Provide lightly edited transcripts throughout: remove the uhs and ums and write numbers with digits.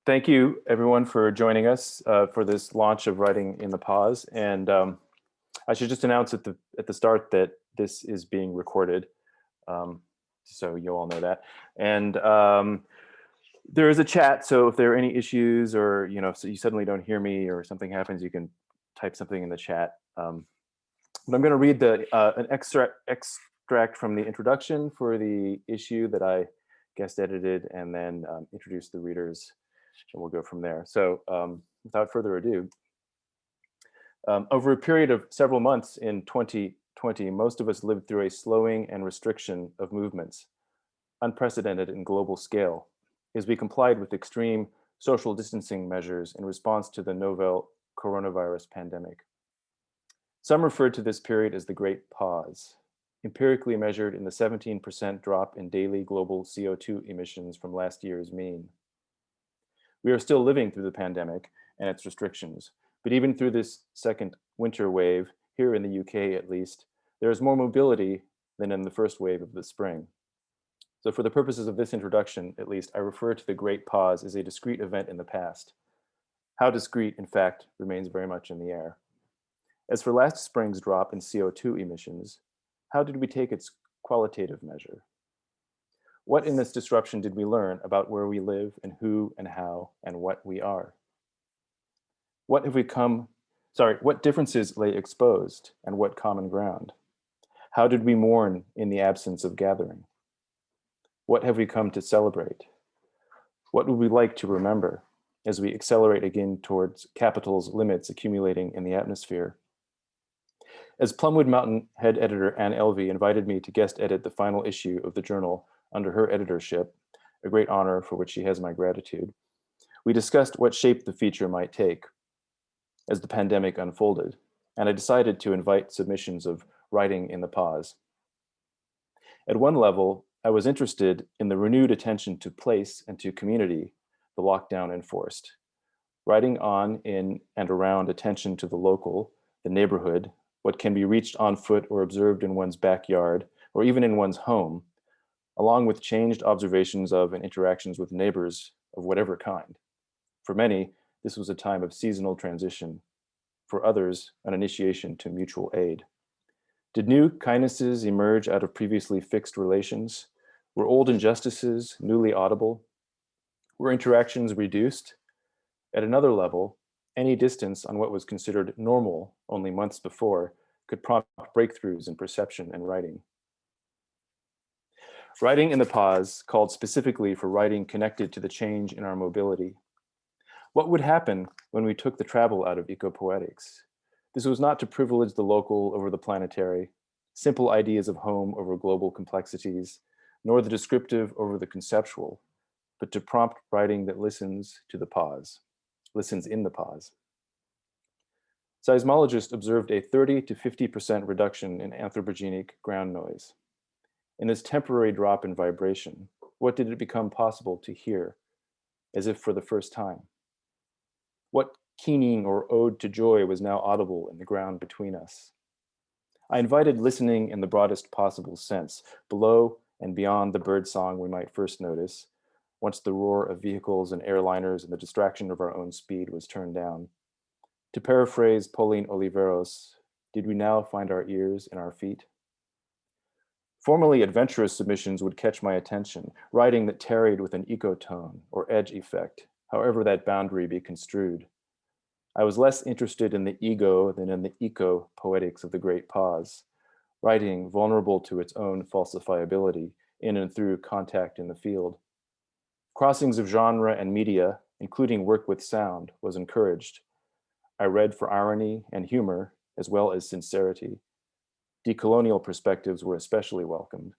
Thank you, everyone, for joining us for this launch of Writing in the Pause. And I should just announce at the start that this is being recorded, so you all know that. And there is a chat, so if there are any issues, or so you suddenly don't hear me, or something happens, you can type something in the chat. But I'm going to read an extract from the introduction for the issue that I guest edited, and then introduce the readers. And we'll go from there. So without further ado, over a period of several months in 2020, most of us lived through a slowing and restriction of movements, unprecedented in global scale, as we complied with extreme social distancing measures in response to the novel coronavirus pandemic. Some referred to this period as the Great Pause, empirically measured in the 17% drop in daily global CO2 emissions from last year's mean. We are still living through the pandemic and its restrictions, but even through this second winter wave, here in the UK at least, there is more mobility than in the first wave of the spring. So for the purposes of this introduction, at least, I refer to the Great Pause as a discrete event in the past. How discrete, in fact, remains very much in the air. As for last spring's drop in CO2 emissions, how did we take its qualitative measure? What in this disruption did we learn about where we live and who and how and what we are? What differences lay exposed and what common ground? How did we mourn in the absence of gathering? What have we come to celebrate? What would we like to remember as we accelerate again towards capital's limits accumulating in the atmosphere? As Plumwood Mountain head editor Anne Elvey invited me to guest edit the final issue of the journal under her editorship, a great honor for which she has my gratitude, we discussed what shape the feature might take as the pandemic unfolded, and I decided to invite submissions of Writing in the Pause. At one level, I was interested in the renewed attention to place and to community the lockdown enforced, writing on, in, and around attention to the local, the neighborhood, what can be reached on foot or observed in one's backyard, or even in one's home, along with changed observations of and interactions with neighbors of whatever kind. For many, this was a time of seasonal transition. For others, an initiation to mutual aid. Did new kindnesses emerge out of previously fixed relations? Were old injustices newly audible? Were interactions reduced? At another level, any distance on what was considered normal only months before could prompt breakthroughs in perception and writing. Writing in the Pause called specifically for writing connected to the change in our mobility. What would happen when we took the travel out of ecopoetics? This was not to privilege the local over the planetary, simple ideas of home over global complexities, nor the descriptive over the conceptual, but to prompt writing that listens to the pause, listens in the pause. Seismologists observed a 30 to 50% reduction in anthropogenic ground noise. In this temporary drop in vibration, what did it become possible to hear, as if for the first time? What keening or ode to joy was now audible in the ground between us? I invited listening in the broadest possible sense, below and beyond the birdsong we might first notice, once the roar of vehicles and airliners and the distraction of our own speed was turned down. To paraphrase Pauline Oliveros, did we now find our ears in our feet? Formerly adventurous submissions would catch my attention, writing that tarried with an ecotone or edge effect, however that boundary be construed. I was less interested in the ego than in the eco-poetics of the Great Pause, writing vulnerable to its own falsifiability in and through contact in the field. Crossings of genre and media, including work with sound, was encouraged. I read for irony and humor, as well as sincerity. Decolonial perspectives were especially welcomed.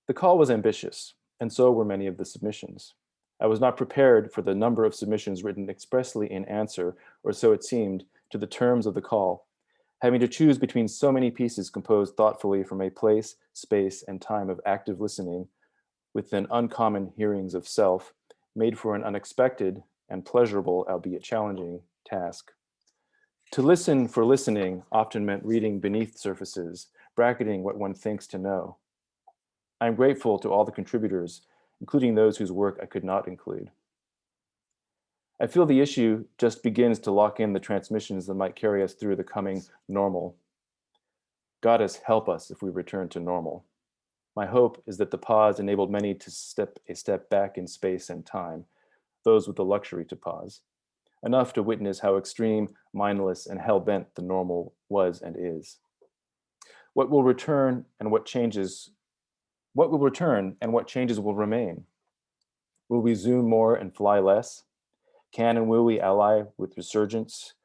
The call was ambitious, and so were many of the submissions. I was not prepared for the number of submissions written expressly in answer, or so it seemed, to the terms of the call, having to choose between so many pieces composed thoughtfully from a place, space, and time of active listening, with an uncommon hearings of self, made for an unexpected and pleasurable, albeit challenging, task. To listen for listening often meant reading beneath surfaces, bracketing what one thinks to know. I am grateful to all the contributors, including those whose work I could not include. I feel the issue just begins to lock in the transmissions that might carry us through the coming normal. Goddess, help us if we return to normal. My hope is that the pause enabled many to step a step back in space and time, those with the luxury to pause, enough to witness how extreme, mindless, and hell-bent the normal was and is. What will return and what changes will remain? Will we zoom more and fly less? Can and will we ally with resurgence,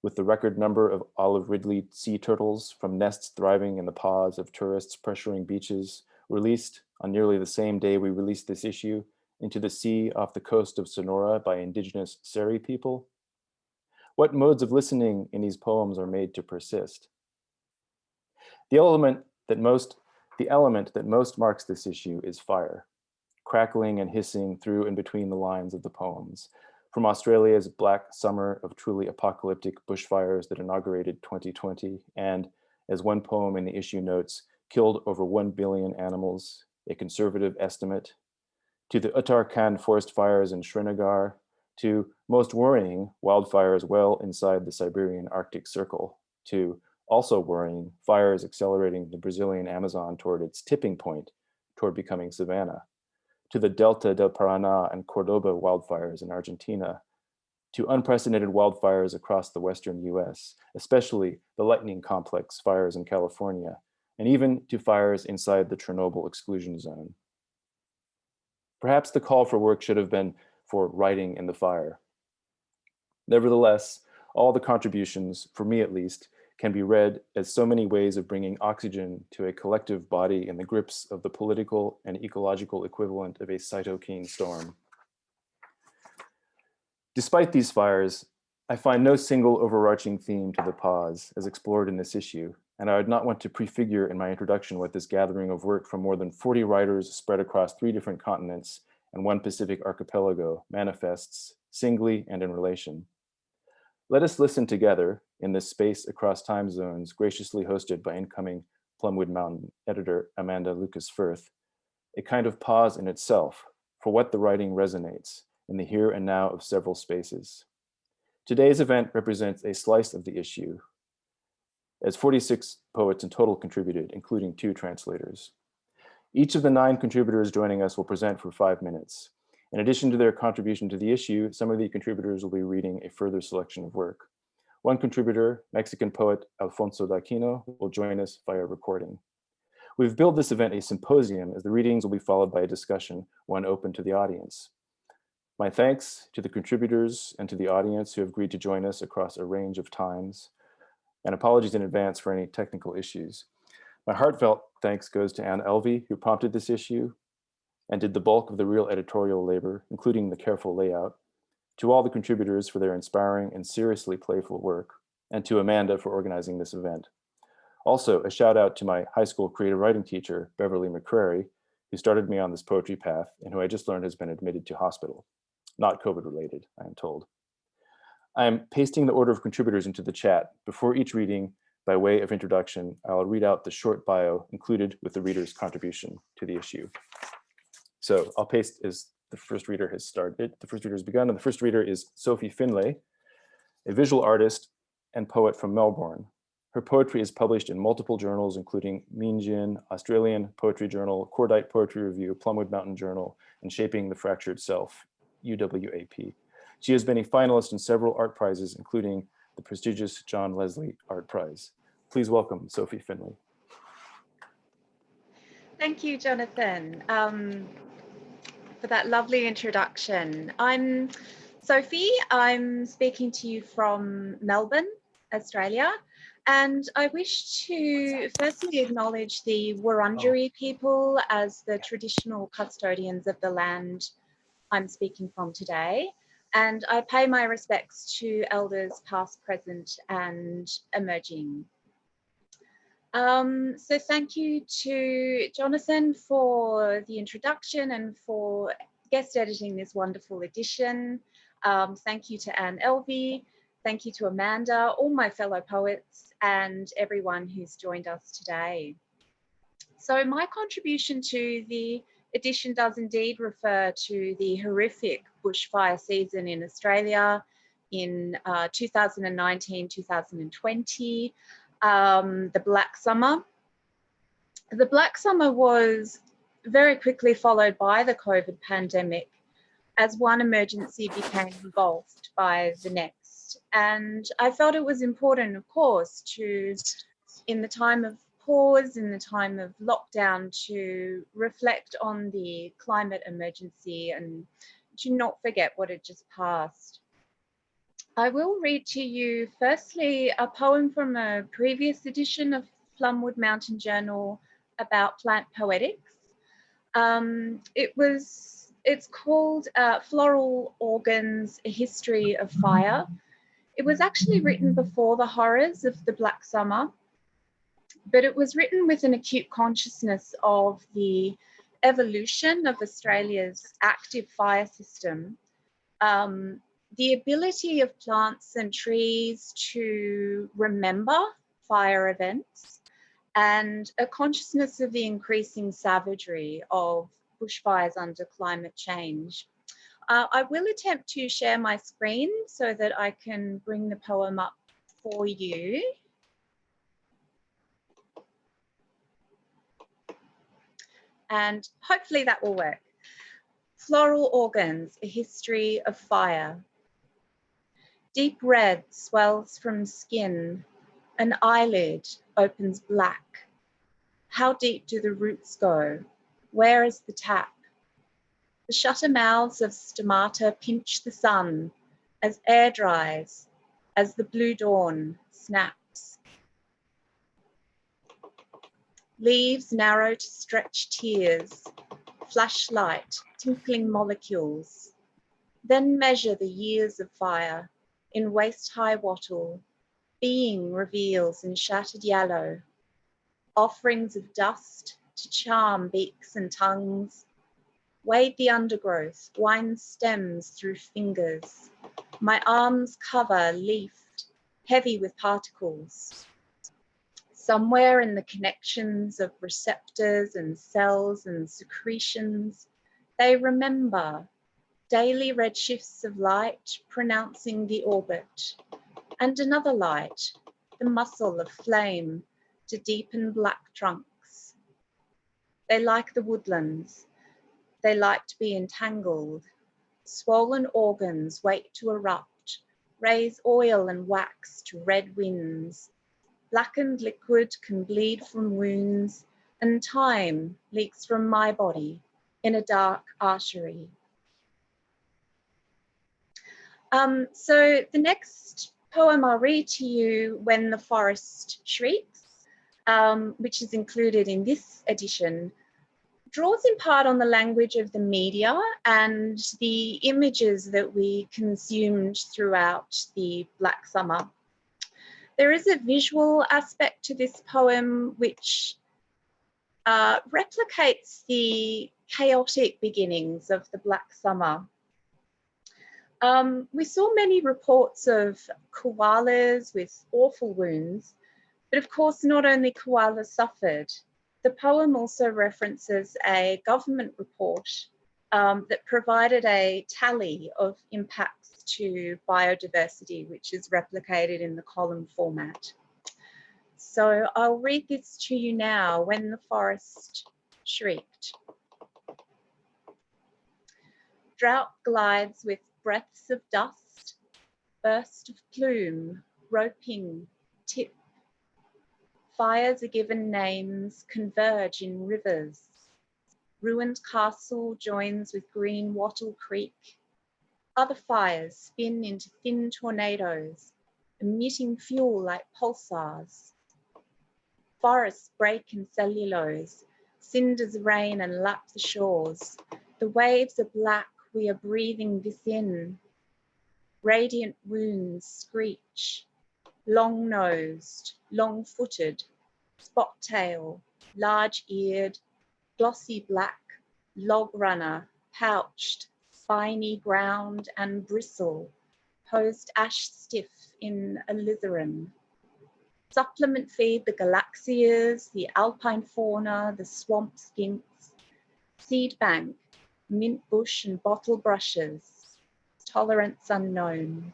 with the record number of olive ridley sea turtles from nests thriving in the paws of tourists pressuring beaches, released on nearly the same day we released this issue into the sea off the coast of Sonora by indigenous Seri people? What modes of listening in these poems are made to persist? The element that most marks this issue is fire, crackling and hissing through and between the lines of the poems, from Australia's black summer of truly apocalyptic bushfires that inaugurated 2020 and, as one poem in the issue notes, killed over 1 billion animals, a conservative estimate, to the Uttarakhand forest fires in Srinagar, to, most worrying, wildfires well inside the Siberian Arctic Circle, to, also worrying, fires accelerating the Brazilian Amazon toward its tipping point, toward becoming savanna, to the Delta del Paraná and Cordoba wildfires in Argentina, to unprecedented wildfires across the Western US, especially the lightning complex fires in California, and even to fires inside the Chernobyl exclusion zone. Perhaps the call for work should have been for writing in the fire. Nevertheless, all the contributions, for me at least, can be read as so many ways of bringing oxygen to a collective body in the grips of the political and ecological equivalent of a cytokine storm. Despite these fires, I find no single overarching theme to the pause as explored in this issue, and I would not want to prefigure in my introduction what this gathering of work from more than 40 writers spread across 3 different continents and 1 Pacific archipelago manifests, singly and in relation. Let us listen together in this space across time zones graciously hosted by incoming Plumwood Mountain editor Amanda Lucas Firth, a kind of pause in itself for what the writing resonates in the here and now of several spaces. Today's event represents a slice of the issue, as 46 poets in total contributed, including 2 translators. Each of the 9 contributors joining us will present for 5 minutes. In addition to their contribution to the issue, some of the contributors will be reading a further selection of work. One contributor, Mexican poet Alfonso will join us via recording. We've billed this event a symposium, as the readings will be followed by a discussion, one open to the audience. My thanks to the contributors and to the audience who have agreed to join us across a range of times, and apologies in advance for any technical issues. My heartfelt thanks goes to Anne Elvey, who prompted this issue and did the bulk of the real editorial labor, including the careful layout, to all the contributors for their inspiring and seriously playful work, and to Amanda for organizing this event. Also, a shout out to my high school creative writing teacher, Beverly McCrary, who started me on this poetry path and who I just learned has been admitted to hospital. Not COVID related, I am told. I am pasting the order of contributors into the chat. Before each reading, by way of introduction, I'll read out the short bio included with the reader's contribution to the issue. So I'll paste as the first reader has started, the first reader has begun, and the first reader is Sophie Finlay, a visual artist and poet from Melbourne. Her poetry is published in multiple journals, including Meanjin, Australian Poetry Journal, Cordite Poetry Review, Plumwood Mountain Journal, and Shaping the Fractured Self, UWAP. She has been a finalist in several art prizes, including the prestigious John Leslie Art Prize. Please welcome Sophie Finlay. Thank you, Jonathan, for that lovely introduction. I'm Sophie. I'm speaking to you from Melbourne, Australia, and I wish to firstly acknowledge the Wurundjeri people as the traditional custodians of the land I'm speaking from today. And I pay my respects to elders past, present, and emerging. So thank you to Jonathan for the introduction and for guest editing this wonderful edition. Thank you to Anne Elvey. Thank you to Amanda, all my fellow poets, and everyone who's joined us today. So my contribution to the edition does indeed refer to the horrific bushfire season in Australia in 2019-2020, the Black Summer. The Black Summer was very quickly followed by the COVID pandemic as one emergency became engulfed by the next. And I felt it was important, of course, to, in the time of pause, in the time of lockdown, to reflect on the climate emergency and to not forget what had just passed. I will read to you firstly a poem from a previous edition of Plumwood Mountain Journal about plant poetics. It's called Floral Organs, A History of Fire. It was actually written before the horrors of the Black Summer, but it was written with an acute consciousness of the evolution of Australia's active fire system, the ability of plants and trees to remember fire events, and a consciousness of the increasing savagery of bushfires under climate change. I will attempt to share my screen so that I can bring the poem up for you. And hopefully that will work. Floral Organs, A History of Fire. Deep red swells from skin, an eyelid opens black. How deep do the roots go? Where is the tap? The shutter mouths of stomata pinch the sun as air dries, as the blue dawn snaps. Leaves narrow to stretch tears, flashlight, tinkling molecules. Then measure the years of fire in waist-high wattle, being reveals in shattered yellow, offerings of dust to charm beaks and tongues. Wade the undergrowth, wind stems through fingers. My arms cover leafed, heavy with particles. Somewhere in the connections of receptors and cells and secretions, they remember daily red shifts of light pronouncing the orbit, and another light, the muscle of flame to deepen black trunks. They like the woodlands. They like to be entangled. Swollen organs wait to erupt, raise oil and wax to red winds. Blackened liquid can bleed from wounds, and time leaks from my body in a dark artery. So the next poem I'll read to you, When the Forest Shrieks, which is included in this edition, draws in part on the language of the media and the images that we consumed throughout the Black Summer. There is a visual aspect to this poem which replicates the chaotic beginnings of the Black Summer. We saw many reports of koalas with awful wounds, but of course not only koalas suffered. The poem also references a government report that provided a tally of impacts to biodiversity, which is replicated in the column format. So I'll read this to you now, When the Forest Shrieked. Drought glides with breaths of dust, burst of plume, roping, tip. Fires are given names, converge in rivers. Ruined castle joins with green Wattle Creek. Other fires spin into thin tornadoes, emitting fuel like pulsars. Forests break in cellulose, cinders rain and lap the shores. The waves are black, we are breathing this in. Radiant wounds screech, long-nosed, long-footed, spot-tail, large-eared, glossy black, log runner, pouched, spiny ground and bristle, posed ash-stiff in alizarin. Supplement feed the galaxias, the alpine fauna, the swamp skinks. seed bank, mint bush and bottle brushes, tolerance unknown.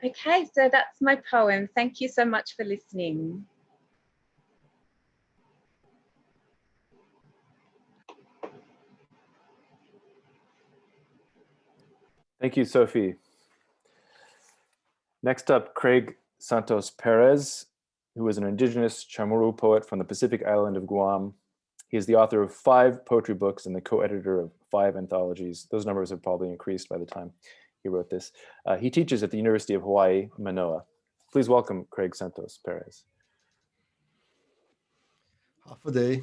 Okay, so that's my poem. Thank you so much for listening. Thank you, Sophie. Next up, Craig Santos Perez, who is an indigenous Chamorro poet from the Pacific island of Guam. He is the author of 5 poetry books and the co-editor of 5 anthologies. Those numbers have probably increased by the time he wrote this. He teaches at the University of Hawaii, Manoa. Please welcome Craig Santos Perez. Hafa day,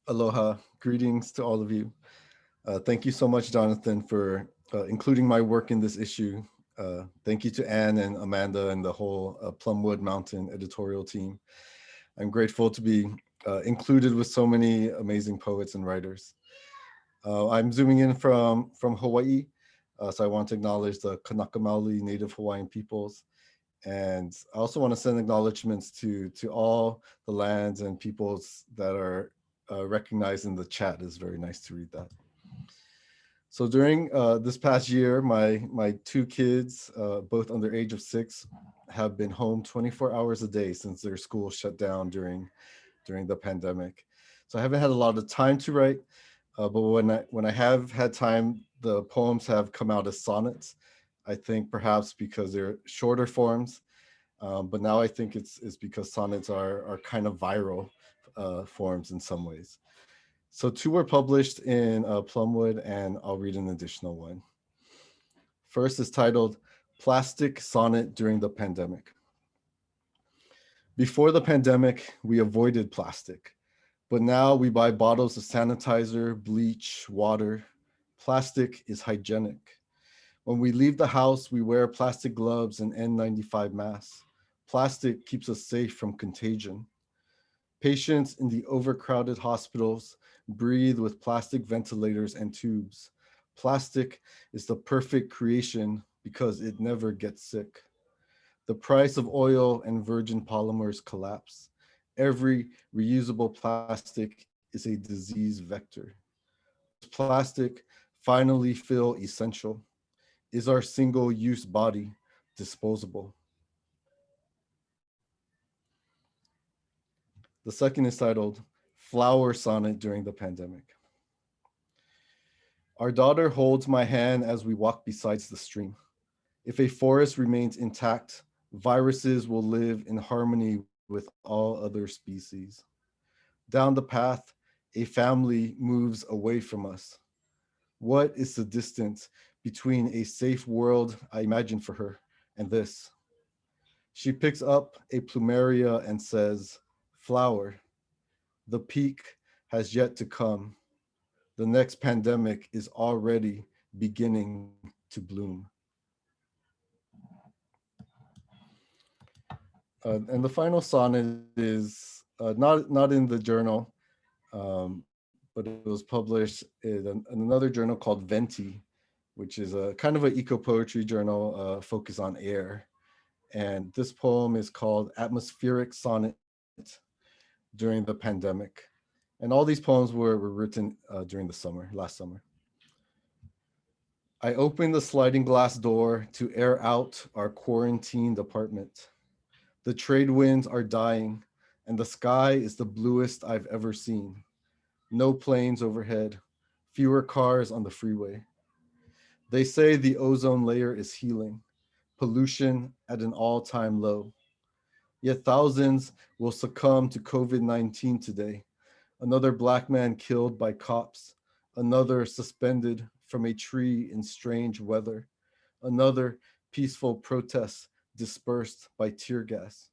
aloha, greetings to all of you. Thank you so much, Jonathan, for including my work in this issue. Thank you to Anne and Amanda and the whole Plumwood Mountain editorial team. I'm grateful to be included with so many amazing poets and writers. I'm zooming in from Hawaii, so I want to acknowledge the Kanaka Maoli Native Hawaiian peoples. And I also want to send acknowledgements to all the lands and peoples that are recognized in the chat. It's very nice to read that. So during this past year, my 2 kids, both under age of 6, have been home 24 hours a day since their school shut down during the pandemic. So I haven't had a lot of time to write, but when I have had time, the poems have come out as sonnets. I think perhaps because they're shorter forms, but now I think it's because sonnets are kind of viral forms in some ways. So 2 were published in Plumwood, and I'll read an additional one. First is titled Plastic Sonnet During the Pandemic. Before the pandemic, we avoided plastic, but now we buy bottles of sanitizer, bleach, water. Plastic is hygienic. When we leave the house, we wear plastic gloves and N95 masks. Plastic keeps us safe from contagion. Patients in the overcrowded hospitals breathe with plastic ventilators and tubes. Plastic is the perfect creation because it never gets sick. The price of oil and virgin polymers collapse. Every reusable plastic is a disease vector. Does plastic finally feel essential? Is our single-use body disposable? The second is titled Flower Sonnet During the Pandemic. Our daughter holds my hand as we walk beside the stream. If a forest remains intact, viruses will live in harmony with all other species. Down the path, a family moves away from us. What is the distance between a safe world I imagine for her and this? She picks up a plumeria and says, flower. The peak has yet to come. The next pandemic is already beginning to bloom. And the final sonnet is not in the journal, but it was published in another journal called Venti, which is a kind of an eco-poetry journal focused on air. And this poem is called Atmospheric Sonnet During the Pandemic. And all these poems were written during the summer, last summer. I opened the sliding glass door to air out our quarantined apartment. The trade winds are dying, and the sky is the bluest I've ever seen. No planes overhead, fewer cars on the freeway. They say the ozone layer is healing, pollution at an all-time low. Yet thousands will succumb to COVID-19 today. Another Black man killed by cops, another suspended from a tree in strange weather, another peaceful protest dispersed by tear gas.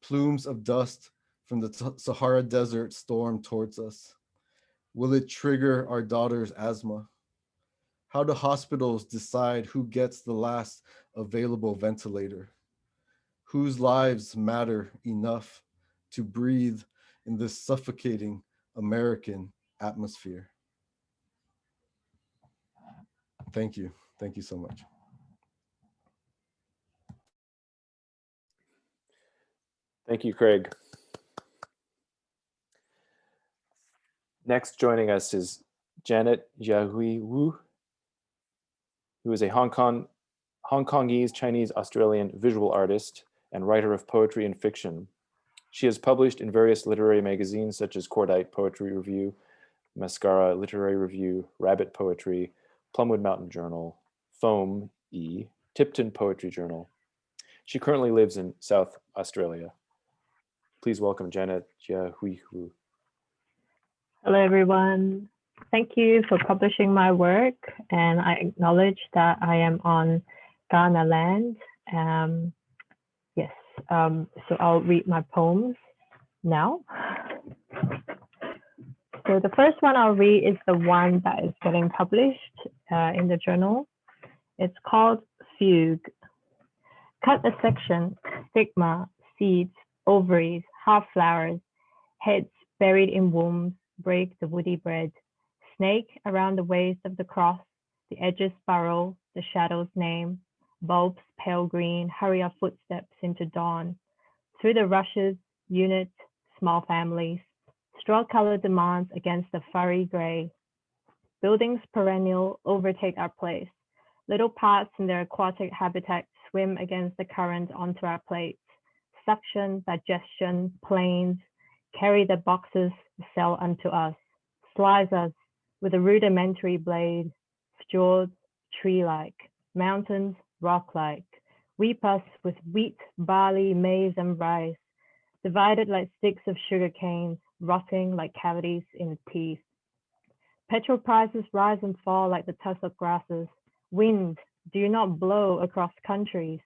Plumes of dust from the Sahara Desert storm towards us. Will it trigger our daughter's asthma? How do hospitals decide who gets the last available ventilator? Whose lives matter enough to breathe in this suffocating American atmosphere? Thank you. Thank you so much. Thank you, Craig. Next joining us is Janet Jiahui Wu, who is a Hong Kongese Chinese Australian visual artist and writer of poetry and fiction. She has published in various literary magazines such as Cordite Poetry Review, Mascara Literary Review, Rabbit Poetry, Plumwood Mountain Journal, Foam E, Tipton Poetry Journal. She currently lives in South Australia. Please welcome Janet Jiahui Wu. Hello, everyone. Thank you for publishing my work, and I acknowledge that I am on Ghana land. Yes, so I'll read my poems now. So the first one I'll read is the one that is getting published in the journal. It's called Fugue. Cut a section, stigma, seeds, ovaries, half flowers, heads buried in wombs, break the woody bread, snake around the waist of the cross, the edges furrow, the shadows name, bulbs pale green, hurry our footsteps into dawn. Through the rushes, units, small families, straw-colored demands against the furry gray. Buildings perennial overtake our place. Little parts in their aquatic habitat swim against the current onto our plates. Suction, digestion, planes, carry the boxes, sell unto us, slice us with a rudimentary blade, fjords, tree-like, mountains, rock-like, weep us with wheat, barley, maize, and rice, divided like sticks of sugar canes, rotting like cavities in teeth. Petrol prices rise and fall like the tussock grasses. Wind, do you not blow across countries?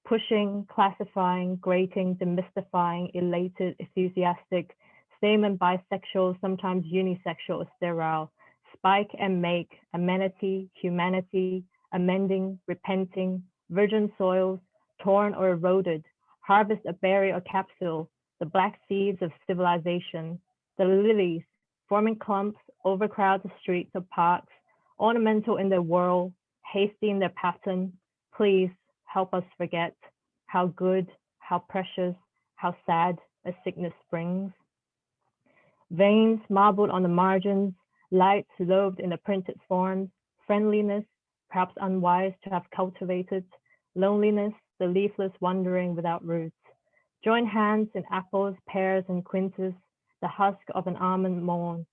Pushing, classifying, grating, demystifying, elated, enthusiastic, stamen bisexual, sometimes unisexual, sterile, spike and make, amenity, humanity, amending, repenting, virgin soils, torn or eroded, harvest a berry or capsule, the black seeds of civilization, the lilies, forming clumps, overcrowd the streets of parks, ornamental in their whirl, hasty in their pattern. Please help us forget how good, how precious, how sad a sickness brings. Veins marbled on the margins, lights lobed in the printed forms, friendliness, perhaps unwise to have cultivated, loneliness, the leafless wandering without roots. Join hands in apples, pears, and quinces, the husk of an almond morn.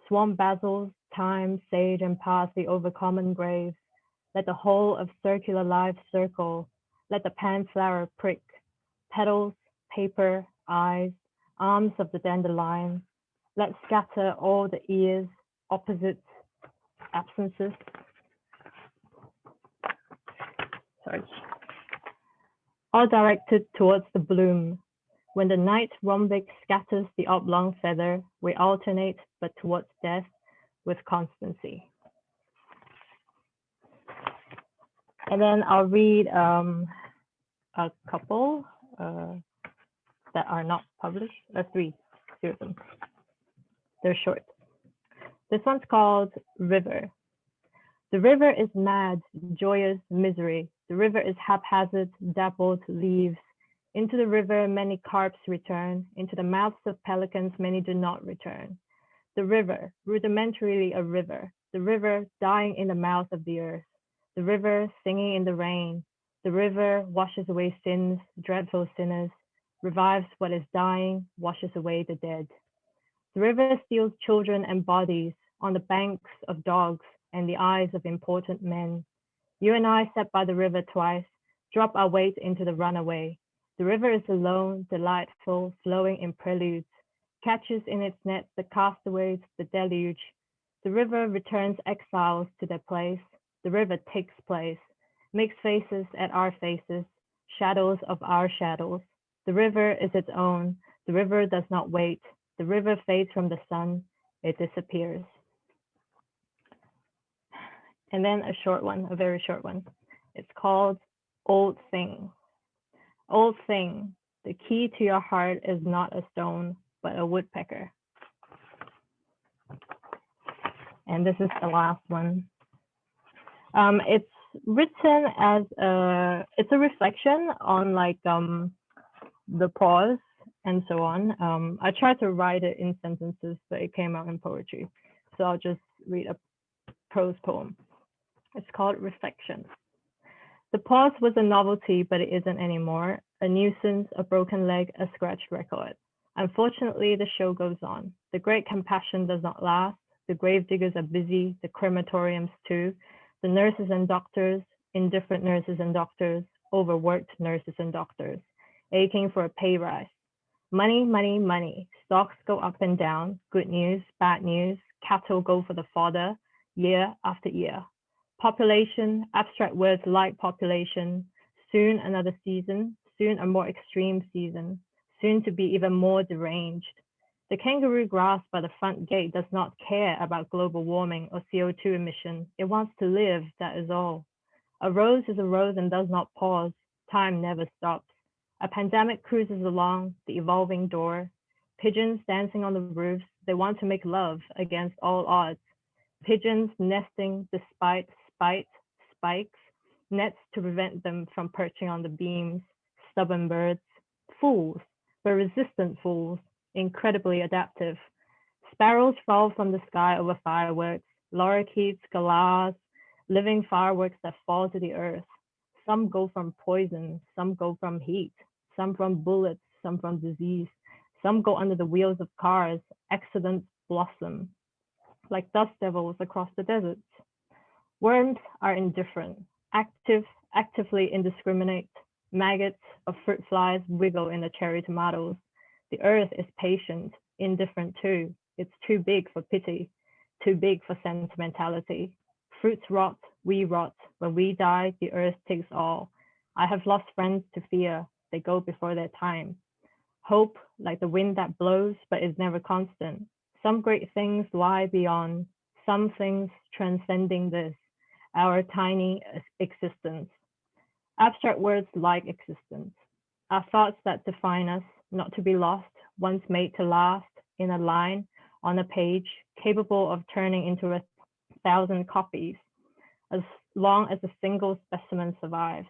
Swamp basils, thyme, sage, and parsley over common graves. Let the whole of circular life circle. Let the pan flower prick. Petals, paper, eyes, arms of the dandelion. Let scatter all the ears, opposites, absences. Sorry. All directed towards the bloom. When the night rhombic scatters the oblong feather, we alternate, but towards death with constancy. And then I'll read a couple that are not published, three of them. They're short. This one's called River. The river is mad, joyous misery. The river is haphazard, dappled leaves. Into the river, many carps return. Into the mouths of pelicans, many do not return. The river, rudimentarily a river. The river dying in the mouth of the earth. The river singing in the rain. The river washes away sins, dreadful sinners, revives what is dying, washes away the dead. The river steals children and bodies on the banks of dogs and the eyes of important men. You and I sat by the river twice, drop our weight into the runaway. The river is alone, delightful, flowing in preludes, catches in its nets the castaways, the deluge. The river returns exiles to their place. The river takes place, makes faces at our faces, shadows of our shadows. The river is its own. The river does not wait. The river fades from the sun. It disappears. And then a short one, a very short one. It's called Old Thing. Old Thing, the key to your heart is not a stone, but a woodpecker. And this is the last one. It's written as it's a reflection on like the pause and so on. I tried to write it in sentences, but it came out in poetry. So I'll just read a prose poem. It's called Reflection. The pause was a novelty, but it isn't anymore. A nuisance, a broken leg, a scratched record. Unfortunately, the show goes on. The great compassion does not last. The grave diggers are busy, the crematoriums too. The nurses and doctors, indifferent nurses and doctors, overworked nurses and doctors, aching for a pay rise. Money, money, money. Stocks go up and down. Good news, bad news. Cattle go for the fodder, year after year. Population, abstract words like population. Soon another season, soon a more extreme season, soon to be even more deranged. The kangaroo grass by the front gate does not care about global warming or CO2 emission. It wants to live, that is all. A rose is a rose and does not pause. Time never stops. A pandemic cruises along the evolving door. Pigeons dancing on the roofs, they want to make love against all odds. Pigeons nesting despite spikes, nets to prevent them from perching on the beams. Stubborn birds, fools, but resistant fools, incredibly adaptive. Sparrows fall from the sky over fireworks, lorikeets, galahs, living fireworks that fall to the earth. Some go from poison, some go from heat, some from bullets, some from disease. Some go under the wheels of cars. Accidents blossom like dust devils across the deserts. Worms are indifferent, actively indiscriminate. Maggots of fruit flies wiggle in the cherry tomatoes. The earth is patient, indifferent too. It's too big for pity, too big for sentimentality. Fruits rot, we rot. When we die, the earth takes all. I have lost friends to fear. They go before their time. Hope, like the wind that blows, but is never constant. Some great things lie beyond, some things transcending this, our tiny existence. Abstract words like existence are thoughts that define us, not to be lost, once made to last, in a line, on a page, capable of turning into 1,000 copies, as long as a single specimen survives.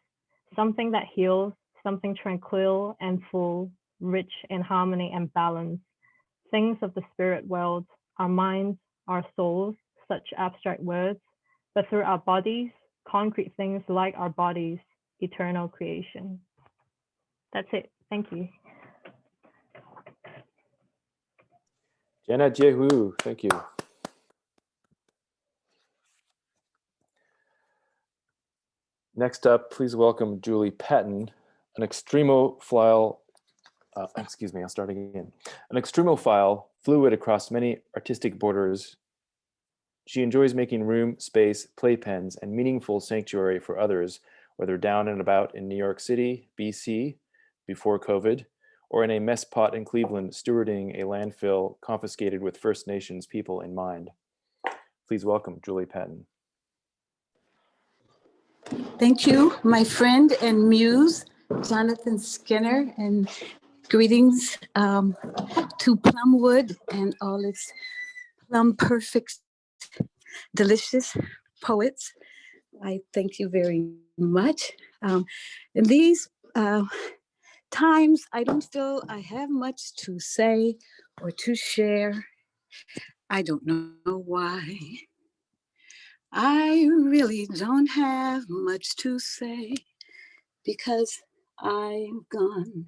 Something that heals, something tranquil and full, rich in harmony and balance. Things of the spirit world, our minds, our souls, such abstract words, but through our bodies, concrete things like our bodies, eternal creation. That's it. Thank you. Jenna Jiahui, thank you. Next up, please welcome Julie Patton, an extremophile, An extremophile, fluid across many artistic borders. She enjoys making room, space, playpens, and meaningful sanctuary for others, whether down and about in New York City, BC, before COVID, or in a mess pot in Cleveland, stewarding a landfill confiscated with First Nations people in mind. Please welcome Julie Patton. Thank you, my friend and muse, Jonathan Skinner, and greetings to Plumwood and all its plum perfect, delicious poets. I thank you very much. In these times, I don't feel I have much to say or to share. I don't know why. I really don't have much to say because I've gone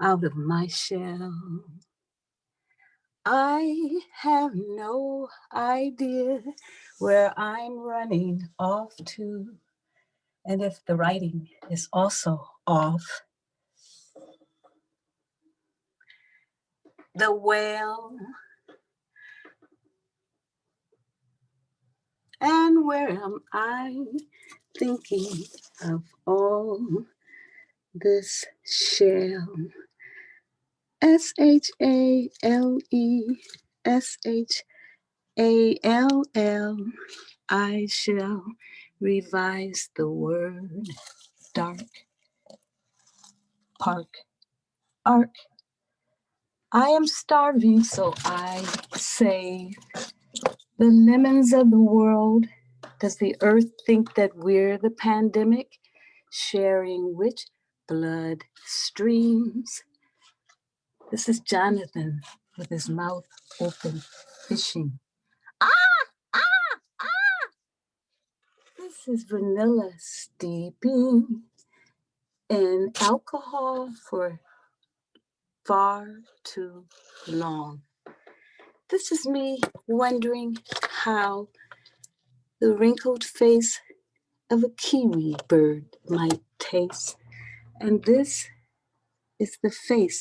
out of my shell. I have no idea where I'm running off to, and if the writing is also off. The whale, and where am I thinking of all this shell? SHALE, SHALL. I shall revise the word dark, park, arc. I am starving, so I save the lemons of the world. Does the earth think that we're the pandemic, sharing which blood streams? This is Jonathan with his mouth open, fishing. Ah, ah, ah. This is Vanilla steeping in alcohol for far too long. This is me wondering how the wrinkled face of a kiwi bird might taste. And this is the face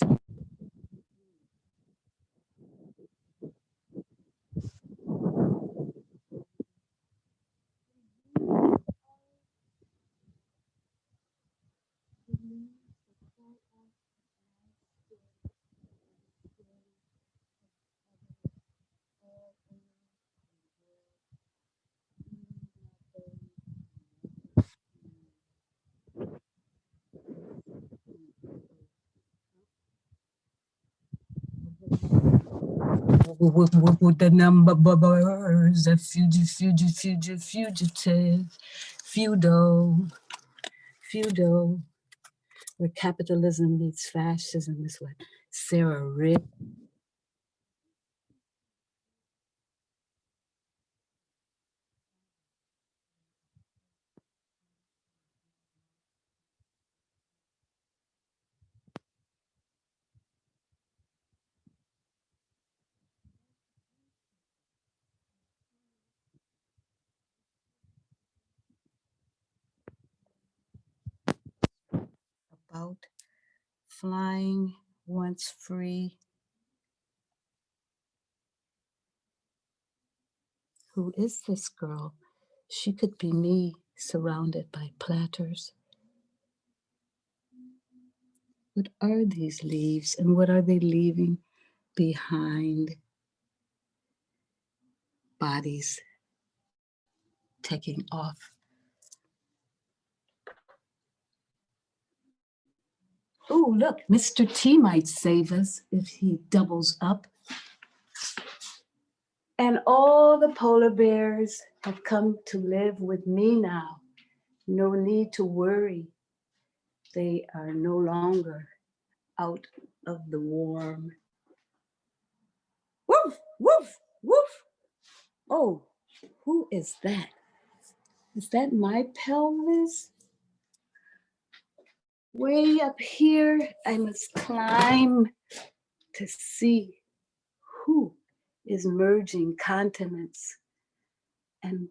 with the numbers, a fugitive, feudal, where capitalism meets fascism is what Sarah Rick. About flying once free. Who is this girl? She could be me, surrounded by platters. What are these leaves and what are they leaving behind? Bodies taking off. Oh, look, Mr. T might save us if he doubles up. And all the polar bears have come to live with me now. No need to worry. They are no longer out of the warm. Woof, woof, woof. Oh, who is that? Is that my pelvis? Way up here, I must climb to see who is merging continents and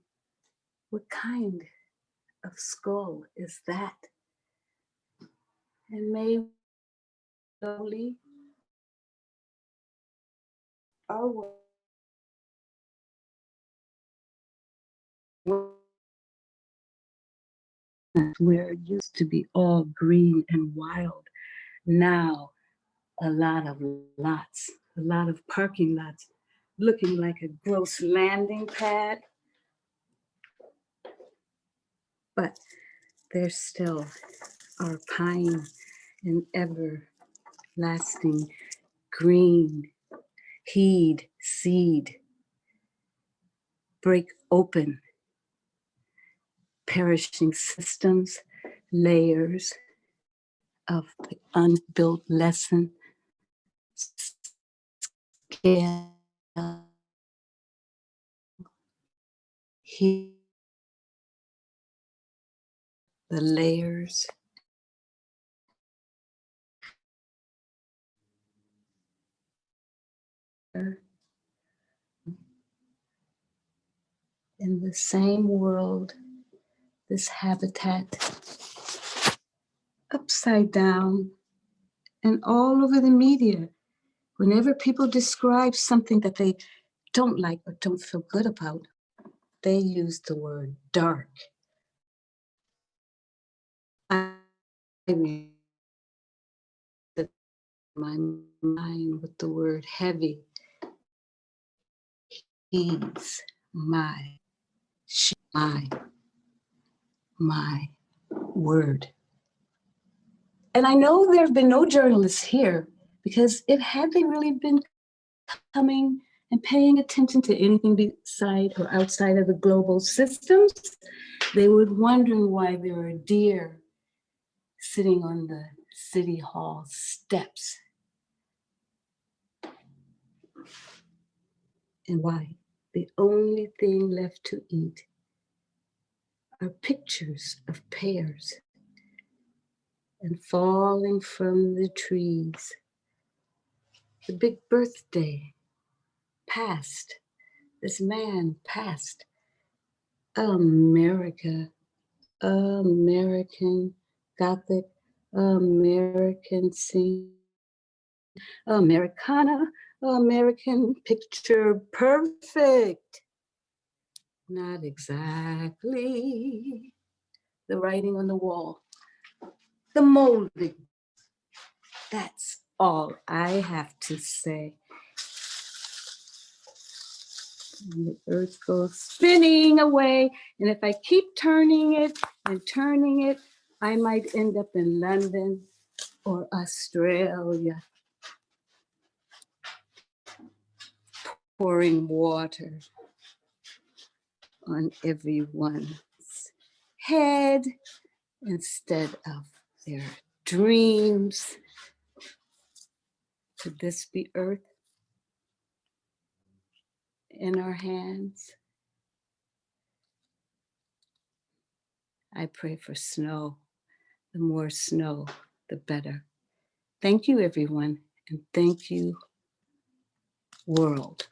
what kind of skull is that? And may slowly our world, where it used to be all green and wild, now a lot of lots, a lot of parking lots, looking like a gross landing pad. But there's still our pine and everlasting green. Heed, seed, break open, perishing systems, layers of the unbuilt lesson, scale, heed the layers. In the same world, this habitat, upside down, and all over the media. Whenever people describe something that they don't like or don't feel good about, they use the word dark. I read my mind with the word heavy. He's my word. And I know there have been no journalists here, because if had they really been coming and paying attention to anything beside or outside of the global systems, they would wonder why there are deer sitting on the city hall steps And why? The only thing left to eat are pictures of pears and falling from the trees. The big birthday passed. This man passed. America, American Gothic, American sing, Americana, American picture perfect. Not exactly. The writing on the wall, the molding. That's all I have to say. And the earth goes spinning away. And if I keep turning it and turning it, I might end up in London or Australia, pouring water on everyone's head instead of their dreams. Could this be earth in our hands? I pray for snow. The more snow, the better. Thank you, everyone, and thank you, world.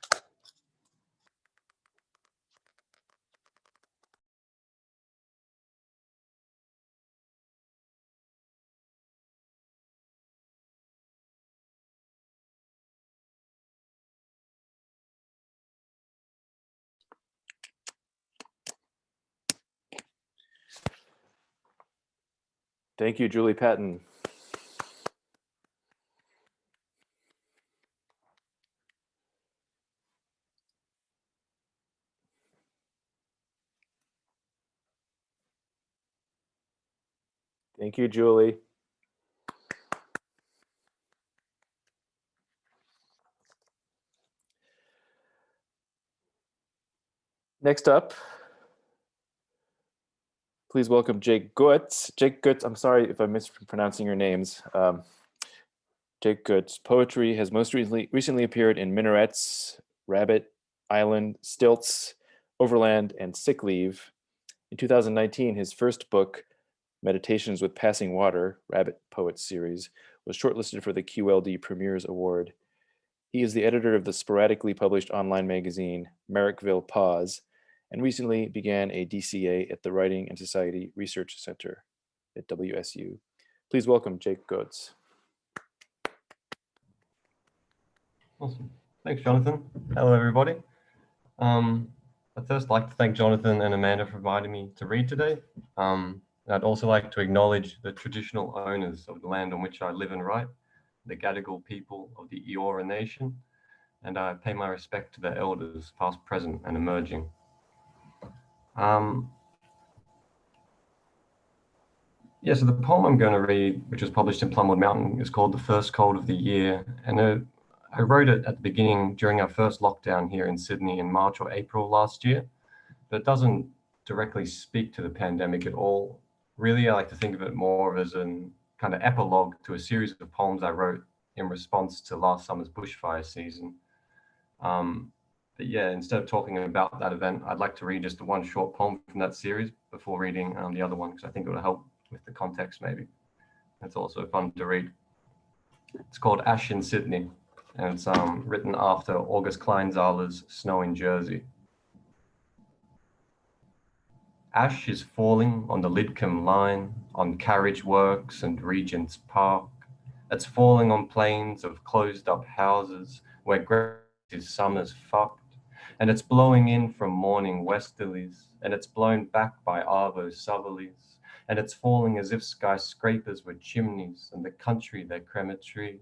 Thank you, Julie Patton. Thank you, Julie. Next up, please welcome Jake Goetz. Jake Goetz, I'm sorry if I'm mispronouncing your names. Jake Goetz' poetry has most recently appeared in Minarets, Rabbit, Island, Stilts, Overland, and Sick Leave. In 2019, his first book, Meditations with Passing Water, Rabbit Poets series, was shortlisted for the QLD Premiers Award. He is the editor of the sporadically published online magazine, Merrickville Pause, and recently began a DCA at the Writing and Society Research Center at WSU. Please welcome Jake Goetz. Awesome. Thanks, Jonathan. Hello, everybody. I'd first like to thank Jonathan and Amanda for inviting me to read today. And I'd also like to acknowledge the traditional owners of the land on which I live and write, the Gadigal people of the Eora Nation, and I pay my respect to their elders, past, present, and emerging. So the poem I'm going to read, which was published in Plumwood Mountain, is called The First Cold of the Year, and I wrote it at the beginning during our first lockdown here in Sydney in March or April last year, but it doesn't directly speak to the pandemic at all. Really, I like to think of it more as a kind of epilogue to a series of poems I wrote in response to last summer's bushfire season. But yeah, instead of talking about that event, I'd like to read just the one short poem from that series before reading the other one, because I think it will help with the context maybe. It's also fun to read. It's called Ash in Sydney, and it's written after August Kleinzahler's Snow in Jersey. Ash is falling on the Lidcombe line, on Carriage Works and Regent's Park. It's falling on plains of closed up houses where grass is summer's fucked. And it's blowing in from morning westerlies, and it's blown back by arvo southerlies. And it's falling as if skyscrapers were chimneys and the country their crematory.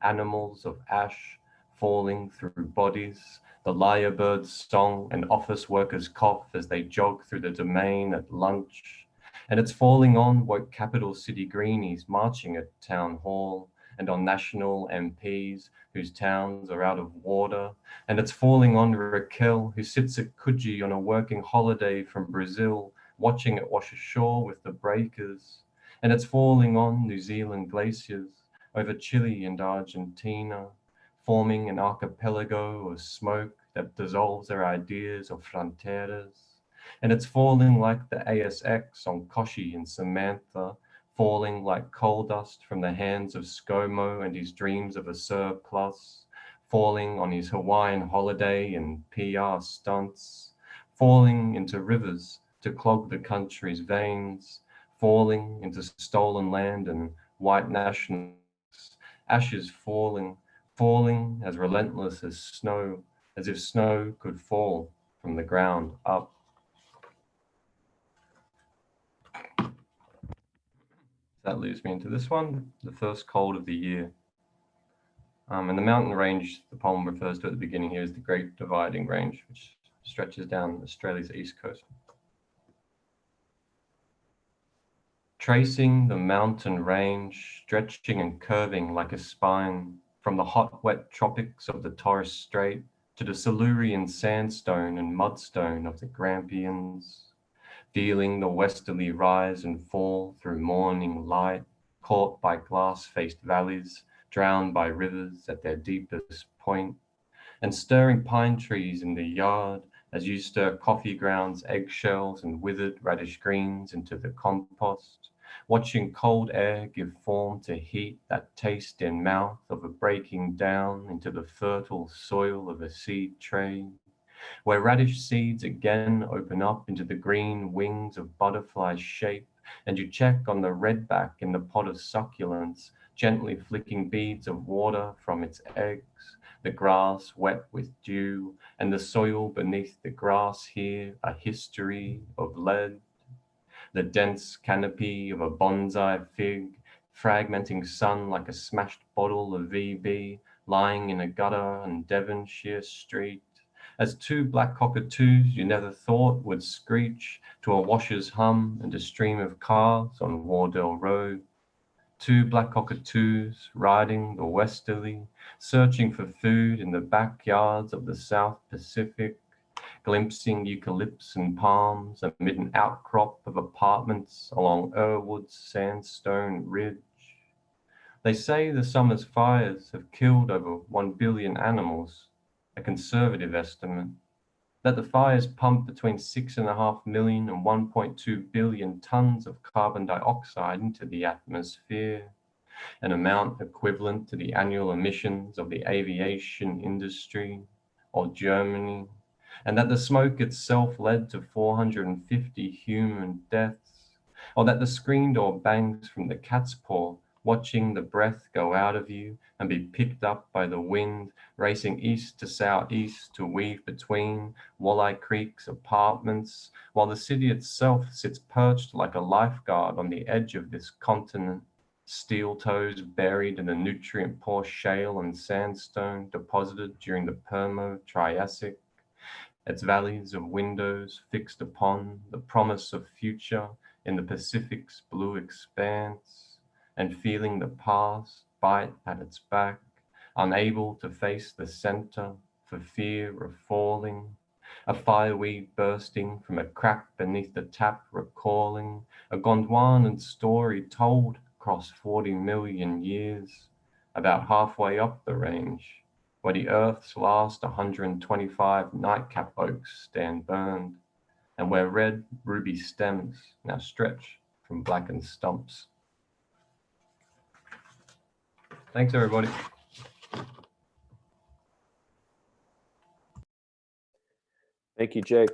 Animals of ash falling through bodies, the lyrebird's song and office workers' cough as they jog through the domain at lunch. And it's falling on woke capital city greenies marching at town hall, and on national MPs whose towns are out of water. And it's falling on Raquel, who sits at Coogee on a working holiday from Brazil, watching it wash ashore with the breakers. And it's falling on New Zealand glaciers over Chile and Argentina, forming an archipelago of smoke that dissolves our ideas of frontieras. And it's falling like the ASX on Koshi and Samantha, falling like coal dust from the hands of ScoMo and his dreams of a surplus, falling on his Hawaiian holiday and PR stunts, falling into rivers to clog the country's veins, falling into stolen land and white nationals, ashes falling, falling as relentless as snow, as if snow could fall from the ground up. That leads me into this one, the first cold of the year. And the mountain range the poem refers to at the beginning here is the Great Dividing Range, which stretches down Australia's east coast. Tracing the mountain range, stretching and curving like a spine, from the hot, wet tropics of the Torres Strait to the Silurian sandstone and mudstone of the Grampians, feeling the westerly rise and fall through morning light, caught by glass-faced valleys, drowned by rivers at their deepest point, and stirring pine trees in the yard as you stir coffee grounds, eggshells, and withered radish greens into the compost, watching cold air give form to heat that taste in mouth of a breaking down into the fertile soil of a seed tray, where radish seeds again open up into the green wings of butterfly shape, and you check on the redback in the pot of succulents, gently flicking beads of water from its eggs, the grass wet with dew, and the soil beneath the grass here a history of lead, the dense canopy of a bonsai fig, fragmenting sun like a smashed bottle of VB, lying in a gutter on Devonshire Street, as two black cockatoos you never thought would screech to a washer's hum and a stream of cars on Wardell Road. Two black cockatoos riding the westerly, searching for food in the backyards of the South Pacific, glimpsing eucalypts and palms amid an outcrop of apartments along Irwood's sandstone ridge. They say the summer's fires have killed over 1 billion animals, a conservative estimate, that the fires pump between 6.5 million and 1.2 billion tons of carbon dioxide into the atmosphere, an amount equivalent to the annual emissions of the aviation industry or Germany, and that the smoke itself led to 450 human deaths, or that the screen door bangs from the cat's paw, watching the breath go out of you and be picked up by the wind, racing east to southeast to weave between Walleye Creek's apartments, while the city itself sits perched like a lifeguard on the edge of this continent, steel toes buried in the nutrient-poor shale and sandstone deposited during the Permo-Triassic, its valleys of windows fixed upon the promise of future in the Pacific's blue expanse, and feeling the past bite at its back, unable to face the center for fear of falling, a fireweed bursting from a crack beneath the tap recalling a Gondwanan story told across 40 million years, about halfway up the range, where the Earth's last 125 nightcap oaks stand burned, and where red ruby stems now stretch from blackened stumps. Thanks, everybody. Thank you, Jake.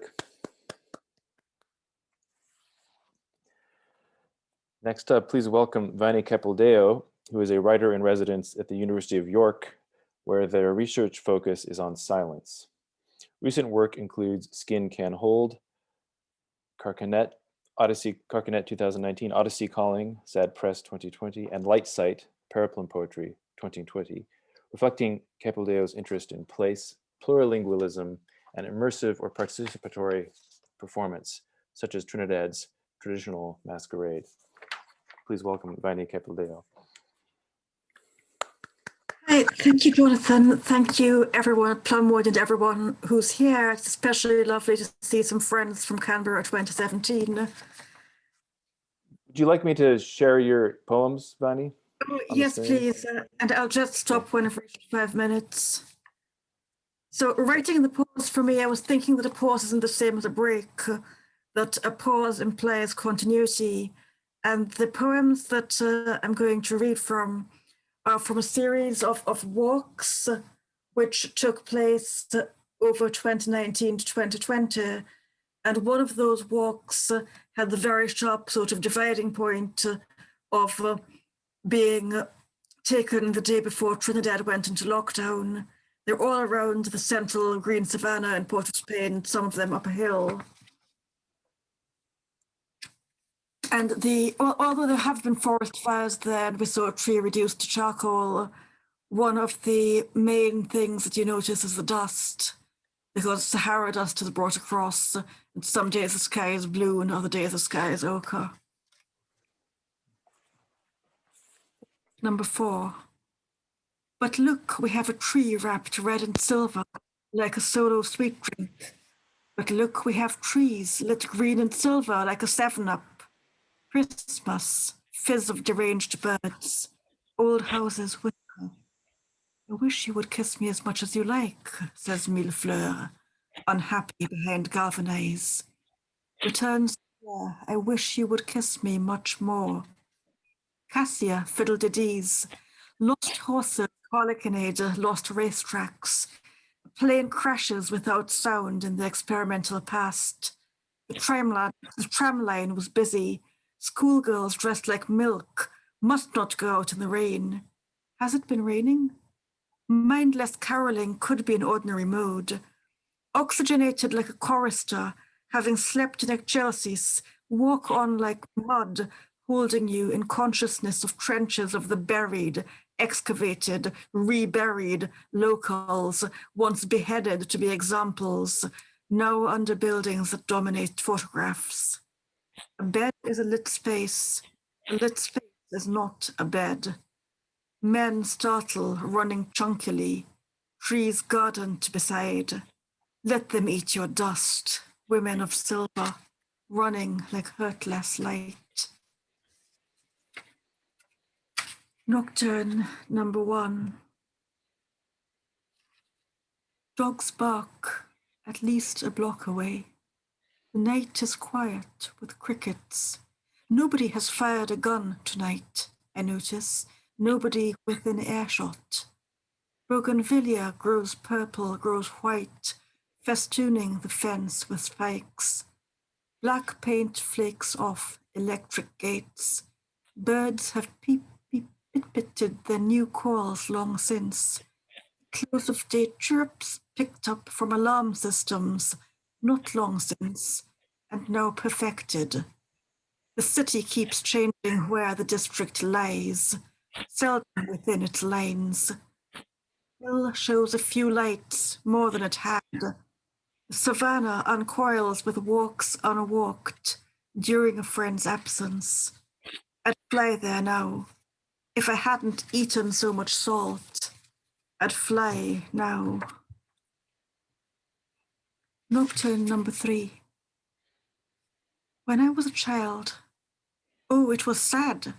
Next up, please welcome Vahni Capildeo, who is a writer in residence at the University of York, where their research focus is on silence. Recent work includes Skin Can Hold, Carcanet 2019, Odyssey Calling, Sad Press 2020, and Light Sight, Paraplum Poetry 2020, reflecting Capildeo's interest in place, plurilingualism, and immersive or participatory performance, such as Trinidad's traditional masquerade. Please welcome Vahni Capildeo. Hi, thank you, Jonathan. Thank you, everyone at Plumwood and everyone who's here. It's especially lovely to see some friends from Canberra 2017. Would you like me to share your poems, Vahni? Oh, yes, please. And I'll just stop when I've reached 5 minutes. So writing the pause for me, I was thinking that a pause isn't the same as a break, that a pause implies continuity. And the poems that I'm going to read from are from a series of walks which took place over 2019 to 2020. And one of those walks had the very sharp sort of dividing point of being taken the day before Trinidad went into lockdown. They're all around the central green savannah in Port of Spain, some of them up a hill. And although there have been forest fires there and we saw a tree reduced to charcoal, one of the main things that you notice is the dust, because Sahara dust is brought across, and some days the sky is blue and other days the sky is ochre. Number 4. But look, we have a tree wrapped red and silver, like a solo sweet drink. But look, we have trees lit green and silver, like a 7-Up. Christmas, fizz of deranged birds, old houses whisper. I wish you would kiss me as much as you like, says Millefleur, unhappy behind galvanize. Returns, yeah, I wish you would kiss me much more. Cassia, fiddle-de-dees, lost horses, harlequinade, lost racetracks, plane crashes without sound in the experimental past. The tram line was busy. Schoolgirls dressed like milk must not go out in the rain. Has it been raining? Mindless caroling could be an ordinary mode. Oxygenated like a chorister, having slept in Excelsis, walk on like mud, holding you in consciousness of trenches of the buried, excavated, reburied locals, once beheaded to be examples, now under buildings that dominate photographs. A bed is a lit space. A lit space is not a bed. Men startle, running chunkily. Trees gardened beside. Let them eat your dust. Women of silver, running like hurtless light. Nocturne number 1. Dogs bark, at least a block away. The night is quiet with crickets. Nobody has fired a gun tonight, I notice. Nobody within earshot. Bougainvillea grows purple, grows white, festooning the fence with spikes. Black paint flakes off electric gates. Birds have pit-pitted their new calls long since. Close of day chirps picked up from alarm systems, not long since, and now perfected. The city keeps changing where the district lies, seldom within its lines. Hill shows a few lights, more than it had. The savannah uncoils with walks unwalked during a friend's absence. I'd fly there now. If I hadn't eaten so much salt, I'd fly now. Nocturne number 3. When I was a child, oh, it was sad.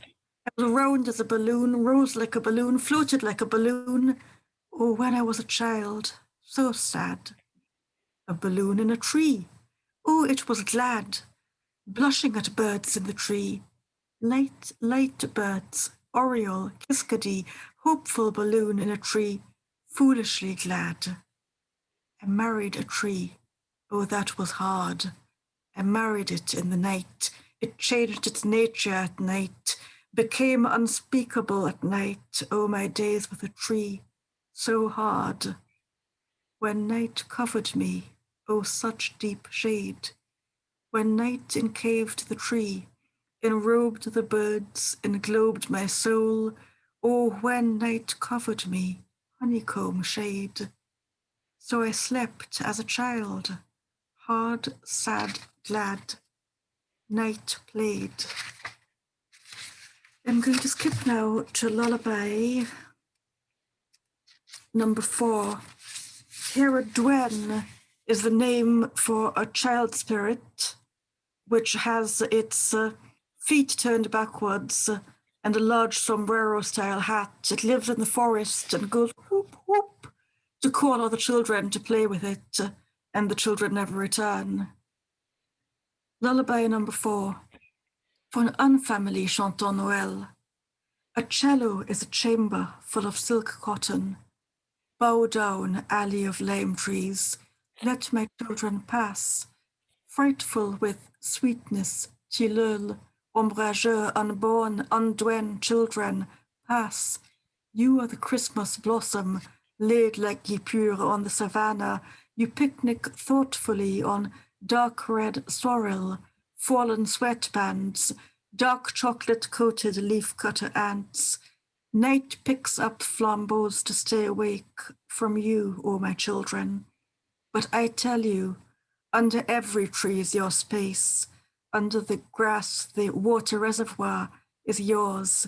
I was round as a balloon, rose like a balloon, floated like a balloon. Oh, when I was a child, so sad. A balloon in a tree. Oh, it was glad, blushing at birds in the tree. Light birds, oriole, kiskadee, hopeful balloon in a tree, foolishly glad. I married a tree. Oh, that was hard. I married it in the night. It changed its nature at night, became unspeakable at night. Oh, my days with a tree, so hard. When night covered me, oh, such deep shade. When night encaved the tree, enrobed the birds, englobed my soul. Oh, when night covered me, honeycomb shade. So I slept as a child, hard, sad, glad. Night played. I'm going to skip now to lullaby number 4. Herodwen is the name for a child spirit which has its feet turned backwards and a large sombrero-style hat. It lives in the forest and goes whoop, whoop to call all the children to play with it, and the children never return. Lullaby number 4. For an unfamily chantant Noël. A cello is a chamber full of silk cotton. Bow down, alley of lime trees, let my children pass. Frightful with sweetness, tilleul, ombrageux, unborn, undwen children, pass. You are the Christmas blossom, laid like guipure on the savannah. You picnic thoughtfully on dark red sorrel, fallen sweatbands, dark chocolate-coated leaf-cutter ants. Night picks up flambeaux to stay awake from you, O my children. But I tell you, under every tree is your space. Under the grass, the water reservoir is yours.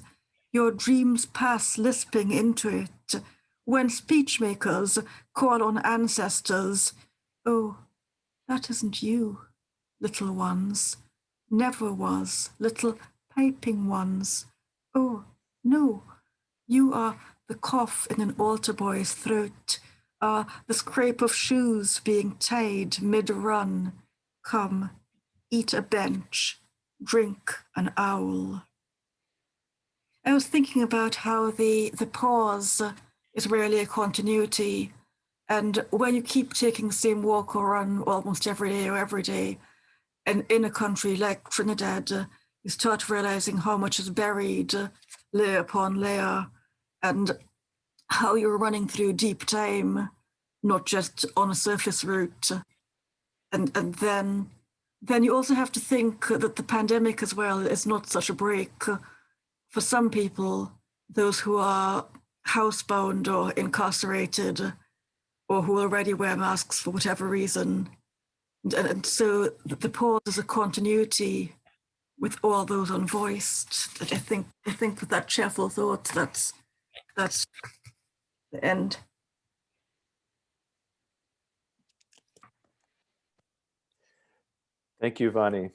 Your dreams pass lisping into it. When speechmakers call on ancestors, oh, that isn't you, little ones. Never was, little piping ones. Oh, no, you are the cough in an altar boy's throat, are the scrape of shoes being tied mid-run. Come, eat a bench, drink an owl. I was thinking about how the pause is rarely a continuity, and when you keep taking the same walk or run almost every day, and in a country like Trinidad, you start realizing how much is buried layer upon layer, and how you're running through deep time, not just on a surface route. And then you also have to think that the pandemic as well is not such a break. For some people, those who are housebound or incarcerated, or who already wear masks for whatever reason. And so the pause is a continuity with all those unvoiced. That I think with that cheerful thought, that's the end. Thank you, Vahni.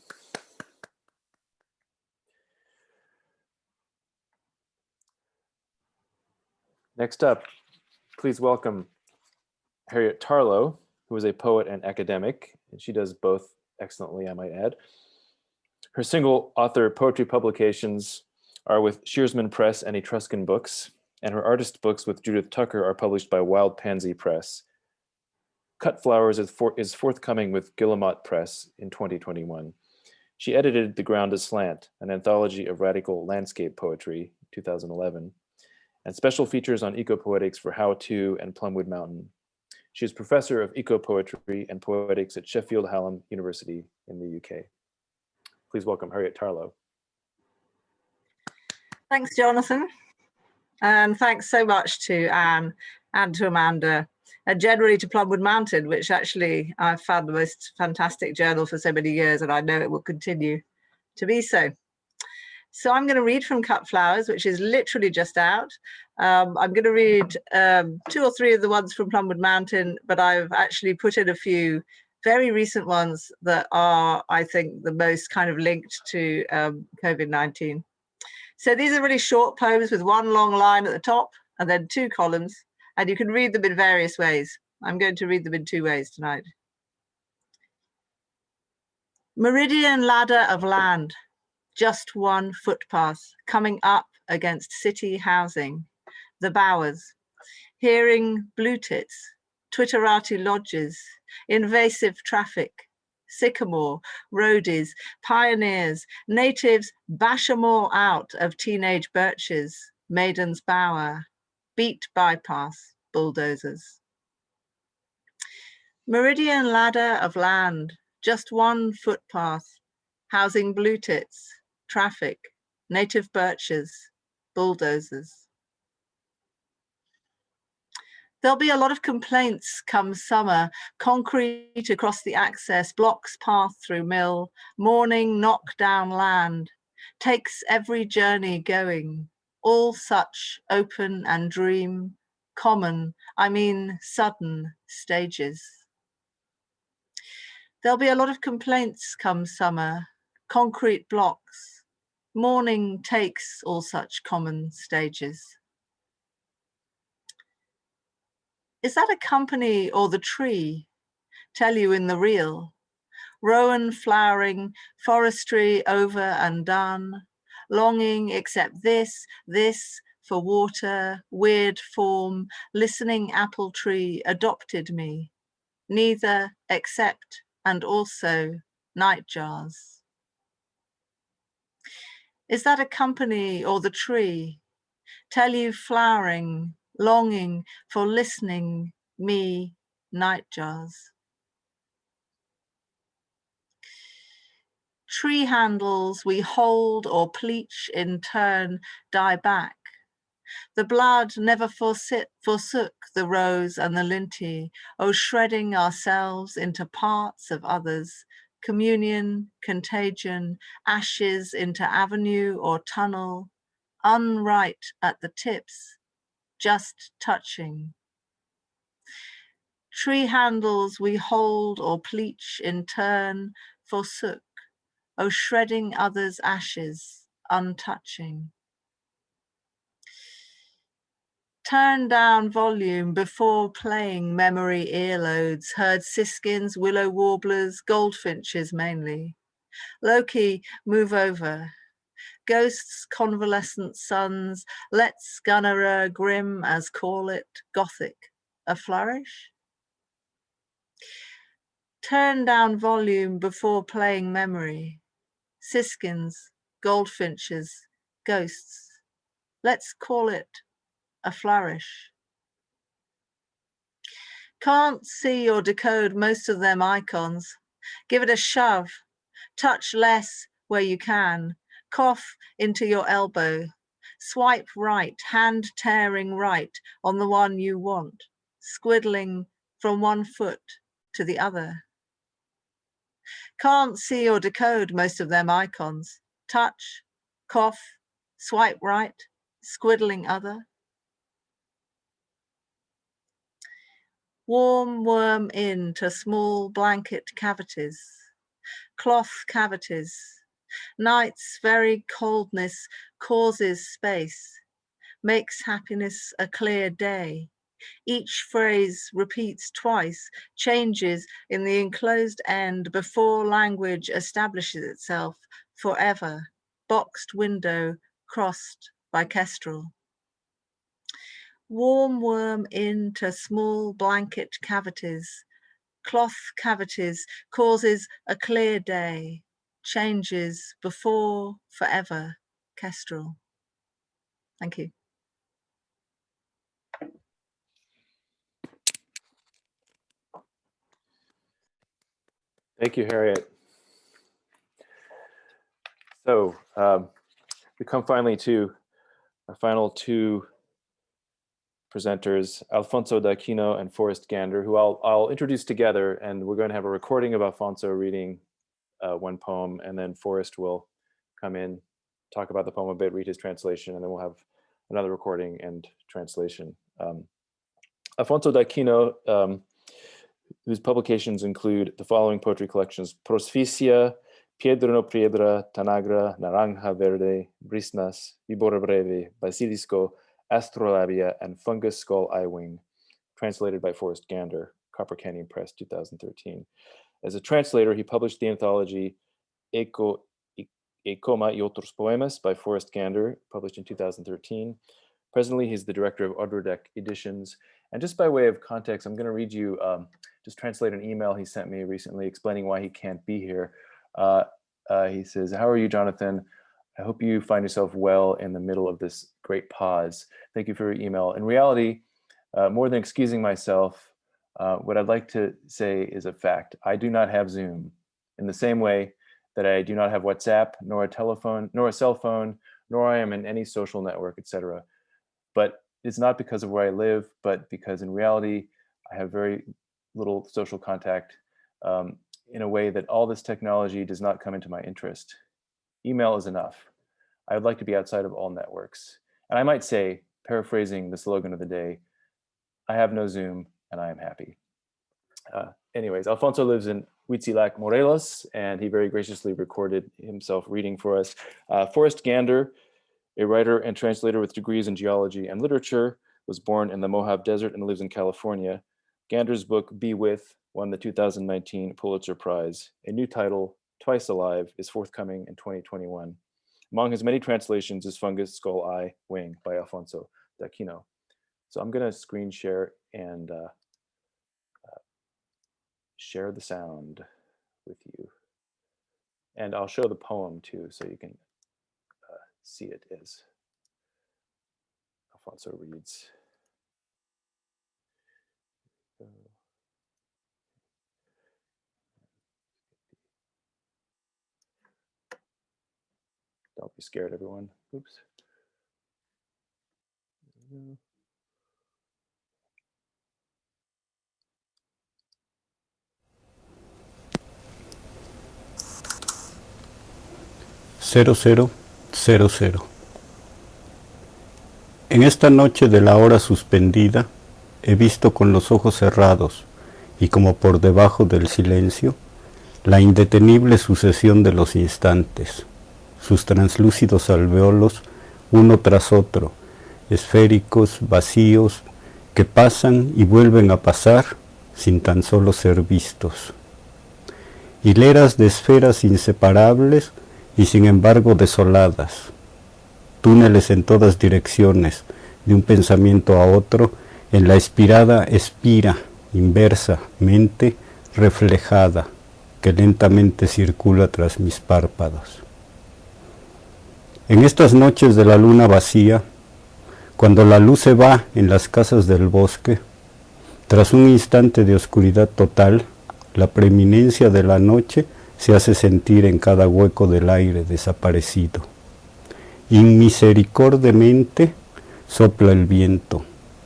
Next up, please welcome Harriet Tarlo, who is a poet and academic, and she does both excellently, I might add. Her single author poetry publications are with Shearsman Press and Etruscan Books, and her artist books with Judith Tucker are published by Wild Pansy Press. Cut Flowers is forthcoming with Guillemot Press in 2021. She edited The Ground Aslant, an anthology of radical landscape poetry, 2011, and special features on ecopoetics for How To and Plumwood Mountain. She is professor of eco-poetry and poetics at Sheffield Hallam University in the UK. Please welcome Harriet Tarlo. Thanks, Jonathan. And thanks so much to Anne and to Amanda, and generally to Plumwood Mountain, which actually I've found the most fantastic journal for so many years, and I know it will continue to be so. So I'm going to read from Cut Flowers, which is literally just out. I'm going to read 2 or 3 of the ones from Plumwood Mountain, but I've actually put in a few very recent ones that are, I think, the most kind of linked to COVID-19. So these are really short poems with one long line at the top and then 2 columns, and you can read them in various ways. I'm going to read them in 2 ways tonight. Meridian ladder of land. Just one footpath coming up against city housing, the Bowers, hearing blue tits, Twitterati lodges, invasive traffic, sycamore, roadies, pioneers, natives bash 'em all out of teenage birches, Maiden's Bower, beat bypass, bulldozers. Meridian ladder of land, just one footpath, housing blue tits, traffic, native birches, bulldozers. There'll be a lot of complaints come summer, concrete across the access, blocks path through mill, morning knock down land, takes every journey going, all such open and dream, common, I mean sudden stages. There'll be a lot of complaints come summer, concrete blocks, morning takes all such common stages. Is that a company or the tree? Tell you in the real. Rowan flowering, forestry over and done, longing except this for water, weird form, listening apple tree adopted me, neither except and also night jars. Is that a company or the tree? Tell you flowering, longing for listening, me, night jars. Tree handles we hold or pleach in turn die back. The blood never forsook the rose and the linty, oh shredding ourselves into parts of others, communion, contagion, ashes into avenue or tunnel, unright at the tips, just touching. Tree handles we hold or pleach in turn forsook, oh shredding others' ashes, untouching. Turn down volume before playing memory earloads, heard siskins, willow warblers, goldfinches mainly. Loki, move over. Ghosts, convalescent suns, let's gunnerer grim as call it, gothic, a flourish? Turn down volume before playing memory. Siskins, goldfinches, ghosts. Let's call it a flourish. Can't see or decode most of them icons. Give it a shove. Touch less where you can. Cough into your elbow. Swipe right, hand tearing right on the one you want. Squiddling from one foot to the other. Can't see or decode most of them icons. Touch, cough, swipe right, squiddling other. Warm worm into small blanket cavities, cloth cavities. Night's very coldness causes space, makes happiness a clear day. Each phrase repeats twice, changes in the enclosed end before language establishes itself forever. Boxed window crossed by kestrel. Warm worm into small blanket cavities, cloth cavities, causes a clear day, changes before forever, kestrel. Thank you. Thank you, Harriet. So we come finally to our final two presenters, Alfonso d'Aquino and Forrest Gander, who I'll introduce together, and we're going to have a recording of Alfonso reading one poem, and then Forrest will come in, talk about the poem a bit, read his translation, and then we'll have another recording and translation. Alfonso d'Aquino, whose publications include the following poetry collections: Prosficia, Piedra no Piedra, Tanagra, Naranja Verde, Brisnas, Vibora Breve, Basilisco, Astrolabia, and Fungus Skull Eye-Wing, translated by Forrest Gander, Copper Canyon Press, 2013. As a translator, he published the anthology Eco y Otros Poemas by Forrest Gander, published in 2013. Presently, he's the director of Odradek Editions. And just by way of context, I'm going to read you, just translate an email he sent me recently explaining why he can't be here. He says, "How are you, Jonathan? I hope you find yourself well in the middle of this great pause. Thank you for your email. In reality, more than excusing myself, what I'd like to say is a fact. I do not have Zoom in the same way that I do not have WhatsApp, nor a telephone, nor a cell phone, nor I am in any social network, etc. But it's not because of where I live, but because in reality, I have very little social contact in a way that all this technology does not come into my interest. Email is enough. I would like to be outside of all networks. And I might say, paraphrasing the slogan of the day, I have no Zoom and I am happy." Anyways, Alfonso lives in Huitzilac, Morelos, and he very graciously recorded himself reading for us. Forrest Gander, a writer and translator with degrees in geology and literature, was born in the Mojave Desert and lives in California. Gander's book, Be With, won the 2019 Pulitzer Prize. A new title, Twice Alive, is forthcoming in 2021. Among his many translations is Fungus, Skull, Eye, Wing by Alfonso d'Aquino. So I'm going to screen share and share the sound with you. And I'll show the poem too, so you can see it as Alfonso reads. Don't be scared, everyone. Oops. Cero, cero, cero, cero. En esta noche de la hora suspendida, he visto con los ojos cerrados y como por debajo del silencio, la indetenible sucesión de los instantes, sus translúcidos alveolos, uno tras otro, esféricos, vacíos, que pasan y vuelven a pasar sin tan solo ser vistos. Hileras de esferas inseparables y sin embargo desoladas, túneles en todas direcciones, de un pensamiento a otro, en la espirada espira, inversa, mente reflejada, que lentamente circula tras mis párpados. En estas noches de la luna vacía, cuando la luz se va en las casas del bosque, tras un instante de oscuridad total, la preeminencia de la noche se hace sentir en cada hueco del aire desaparecido. Inmisericordemente sopla el viento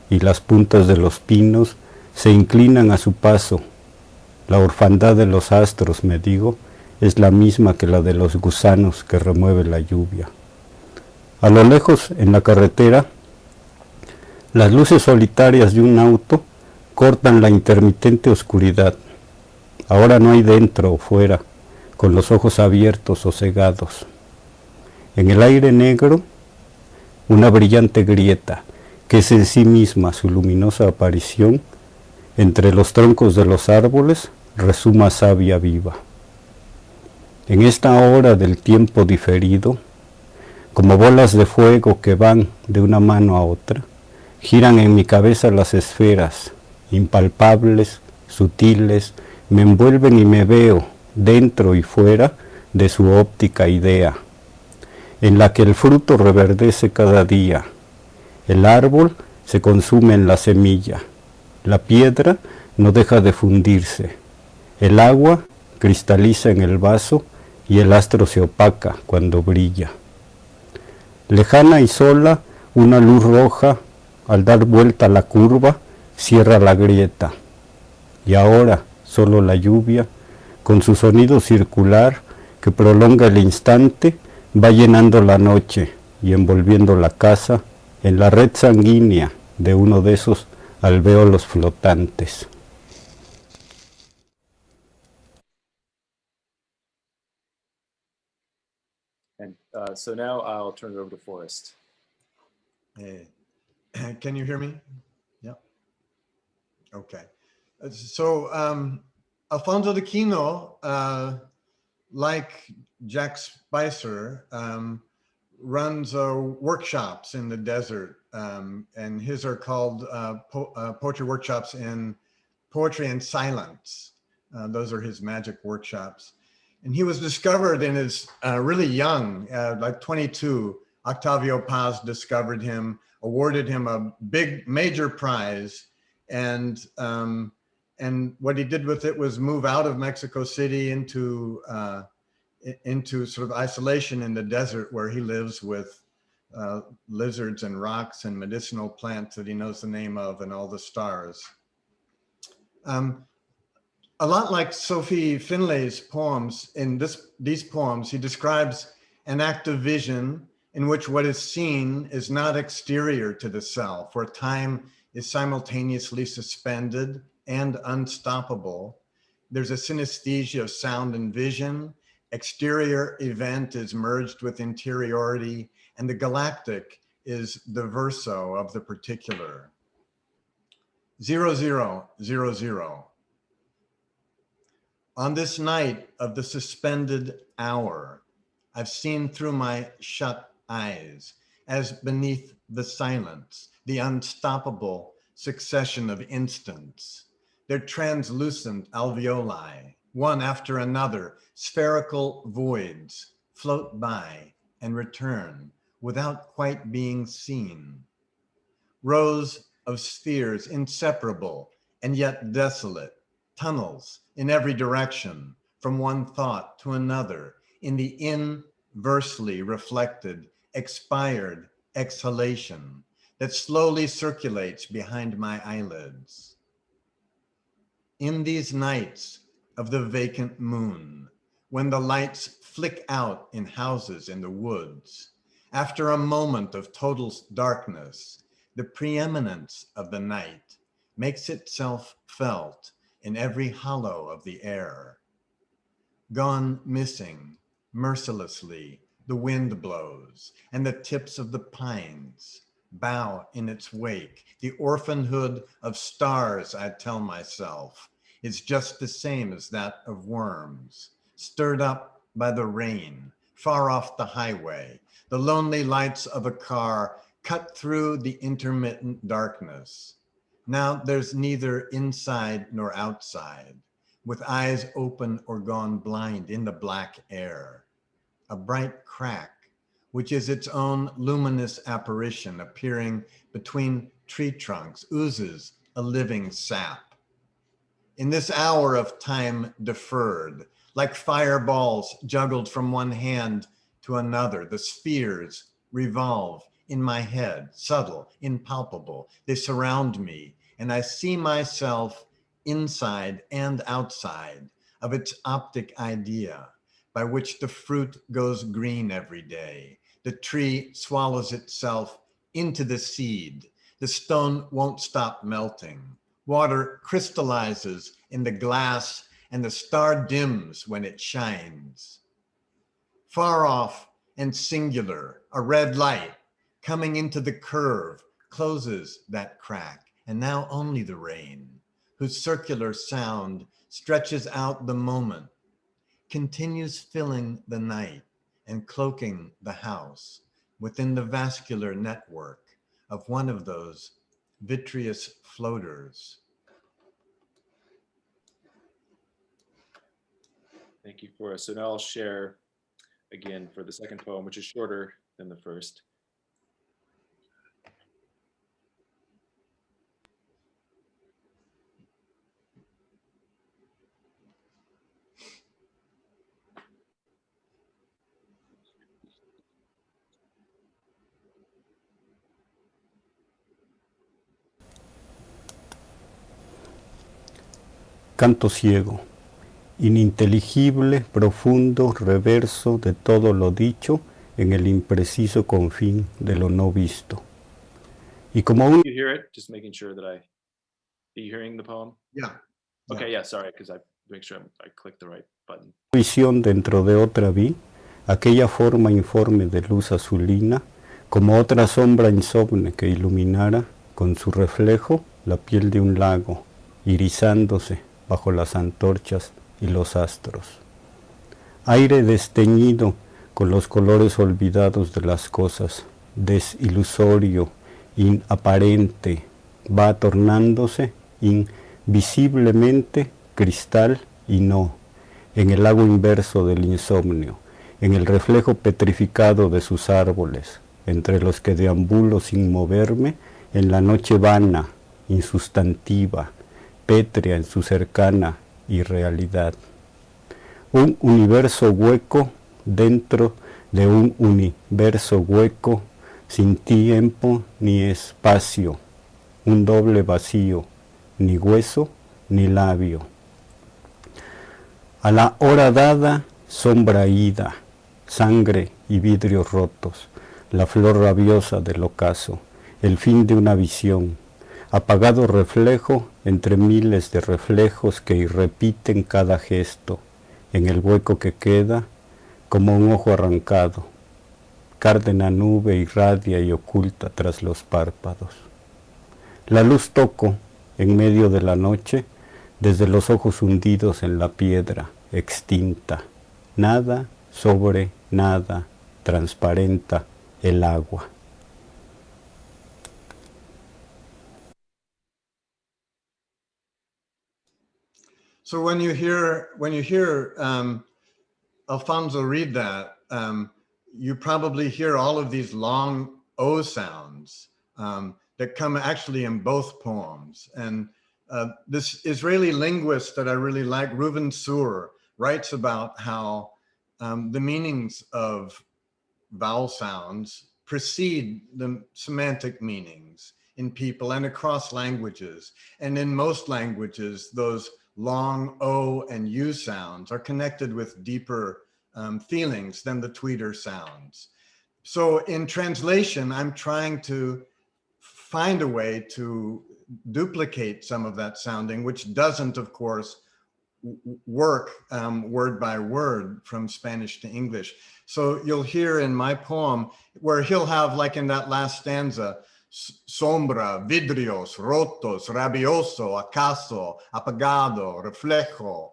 y las puntas de los pinos se inclinan a su paso. La orfandad de los astros, me digo, es la misma que la de los gusanos que remueve la lluvia. A lo lejos, en la carretera, las luces solitarias de un auto cortan la intermitente oscuridad. Ahora no hay dentro o fuera, con los ojos abiertos o cegados. En el aire negro, una brillante grieta, que es en sí misma su luminosa aparición, entre los troncos de los árboles, resuma savia viva. En esta hora del tiempo diferido, como bolas de fuego que van de una mano a otra, giran en mi cabeza las esferas, impalpables, sutiles, me envuelven y me veo, dentro y fuera, de su óptica idea, en la que el fruto reverdece cada día, el árbol se consume en la semilla, la piedra no deja de fundirse, el agua cristaliza en el vaso y el astro se opaca cuando brilla. Lejana y sola, una luz roja, al dar vuelta a la curva, cierra la grieta. Y ahora, solo la lluvia, con su sonido circular que prolonga el instante, va llenando la noche y envolviendo la casa en la red sanguínea de uno de esos alvéolos flotantes. And so now I'll turn it over to Forrest. Can you hear me? Yeah. Okay. So Alfonso d'Aquino, like Jack Spicer, runs workshops in the desert, and his are called poetry workshops in poetry and silence. Those are his magic workshops. And he was discovered in his really young, like 22. Octavio Paz discovered him, awarded him a big major prize, and what he did with it was move out of Mexico City into sort of isolation in the desert, where he lives with lizards and rocks and medicinal plants that he knows the name of and all the stars. A lot like Sophie Finlay's poems, in these poems, he describes an act of vision in which what is seen is not exterior to the self, where time is simultaneously suspended and unstoppable. There's a synesthesia of sound and vision. Exterior event is merged with interiority, and the galactic is the verso of the particular. 0000. On this night of the suspended hour, I've seen through my shut eyes, as beneath the silence, the unstoppable succession of instants, their translucent alveoli, one after another, spherical voids, float by and return without quite being seen. Rows of spheres inseparable and yet desolate, tunnels in every direction, from one thought to another, in the inversely reflected, expired exhalation that slowly circulates behind my eyelids. In these nights of the vacant moon, when the lights flick out in houses in the woods, after a moment of total darkness, the preeminence of the night makes itself felt in every hollow of the air. Gone missing, mercilessly, the wind blows, and the tips of the pines bow in its wake. The orphanhood of stars, I tell myself, is just the same as that of worms, stirred up by the rain, far off the highway. The lonely lights of a car cut through the intermittent darkness. Now there's neither inside nor outside, with eyes open or gone blind in the black air. A bright crack, which is its own luminous apparition appearing between tree trunks, oozes a living sap. In this hour of time deferred, like fireballs juggled from one hand to another, the spheres revolve in my head, subtle, impalpable. They surround me, and I see myself inside and outside of its optic idea, by which the fruit goes green every day. The tree swallows itself into the seed. The stone won't stop melting. Water crystallizes in the glass, and the star dims when it shines. Far off and singular, a red light coming into the curve closes that crack, and now only the rain, whose circular sound stretches out the moment, continues filling the night and cloaking the house within the vascular network of one of those vitreous floaters. Thank you, Forrest. So now I'll share again for the second poem, which is shorter than the first. Canto ciego, ininteligible, profundo, reverso de todo lo dicho en el impreciso confín de lo no visto. Y como un... You hear it? Just making sure that are you hearing the poem? Yeah. Okay, yeah, sorry, because I make sure I clicked the right button. Visión dentro de otra vi, aquella forma informe de luz azulina, como otra sombra insomne que iluminara con su reflejo la piel de un lago, irisándose bajo las antorchas y los astros. Aire desteñido con los colores olvidados de las cosas, desilusorio, inaparente, va tornándose invisiblemente cristal y no, en el lago inverso del insomnio, en el reflejo petrificado de sus árboles, entre los que deambulo sin moverme en la noche vana, insustantiva, pétrea en su cercana irrealidad. Un universo hueco dentro de un universo hueco, sin tiempo ni espacio, un doble vacío, ni hueso ni labio. A la hora dada, sombra ida, sangre y vidrios rotos, la flor rabiosa del ocaso, el fin de una visión, apagado reflejo entre miles de reflejos que repiten cada gesto, en el hueco que queda como un ojo arrancado, cárdena nube irradia y oculta tras los párpados. La luz toco en medio de la noche, desde los ojos hundidos en la piedra, extinta. Nada sobre nada, transparenta el agua. So when you hear Alfonso read that, you probably hear all of these long O sounds that come actually in both poems. And this Israeli linguist that I really like, Reuven Sur, writes about how the meanings of vowel sounds precede the semantic meanings in people and across languages. And in most languages, those long O and U sounds are connected with deeper feelings than the tweeter sounds. So in translation, I'm trying to find a way to duplicate some of that sounding, which doesn't, of course, work word by word from Spanish to English. So you'll hear in my poem where he'll have, like in that last stanza, sombra, vidrios, rotos, rabioso, acaso, apagado, reflejo,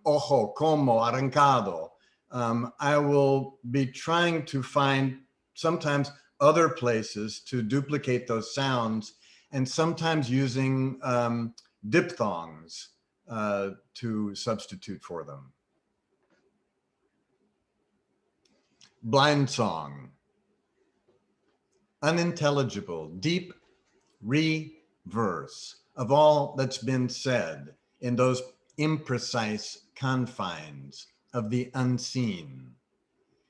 ojo, como, arrancado. I will be trying to find sometimes other places to duplicate those sounds, and sometimes using diphthongs to substitute for them. Blind song. Unintelligible, deep reverse of all that's been said in those imprecise confines of the unseen.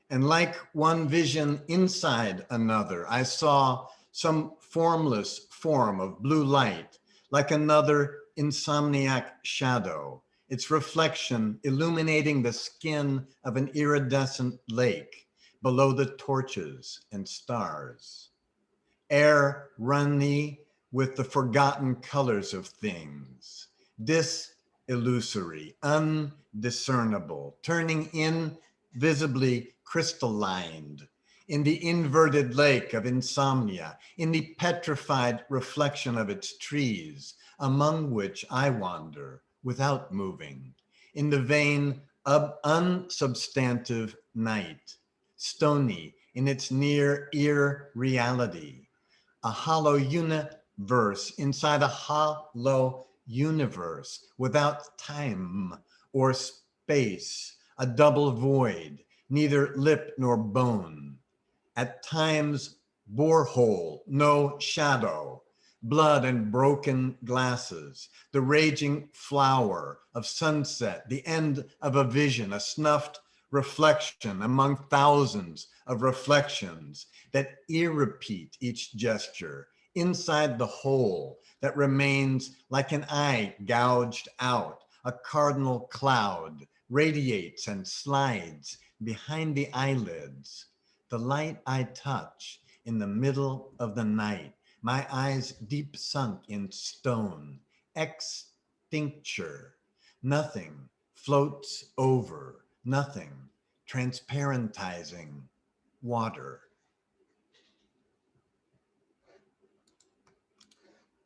And like one vision inside another, I saw some formless form of blue light, like another insomniac shadow, its reflection illuminating the skin of an iridescent lake below the torches and stars. Air runny with the forgotten colors of things, disillusory, undiscernible, turning invisibly crystallined in the inverted lake of insomnia, in the petrified reflection of its trees, among which I wander without moving, in the vein of unsubstantive night, stony in its near ear reality, a hollow universe inside a hollow universe without time or space, a double void, neither lip nor bone. At times, borehole, no shadow, blood and broken glasses, the raging flower of sunset, the end of a vision, a snuffed reflection among thousands of reflections that irrepeat each gesture, inside the hole that remains like an eye gouged out, a cardinal cloud radiates and slides behind the eyelids. The light I touch in the middle of the night, my eyes deep sunk in stone, extincture. Nothing floats over, nothing transparentizing water.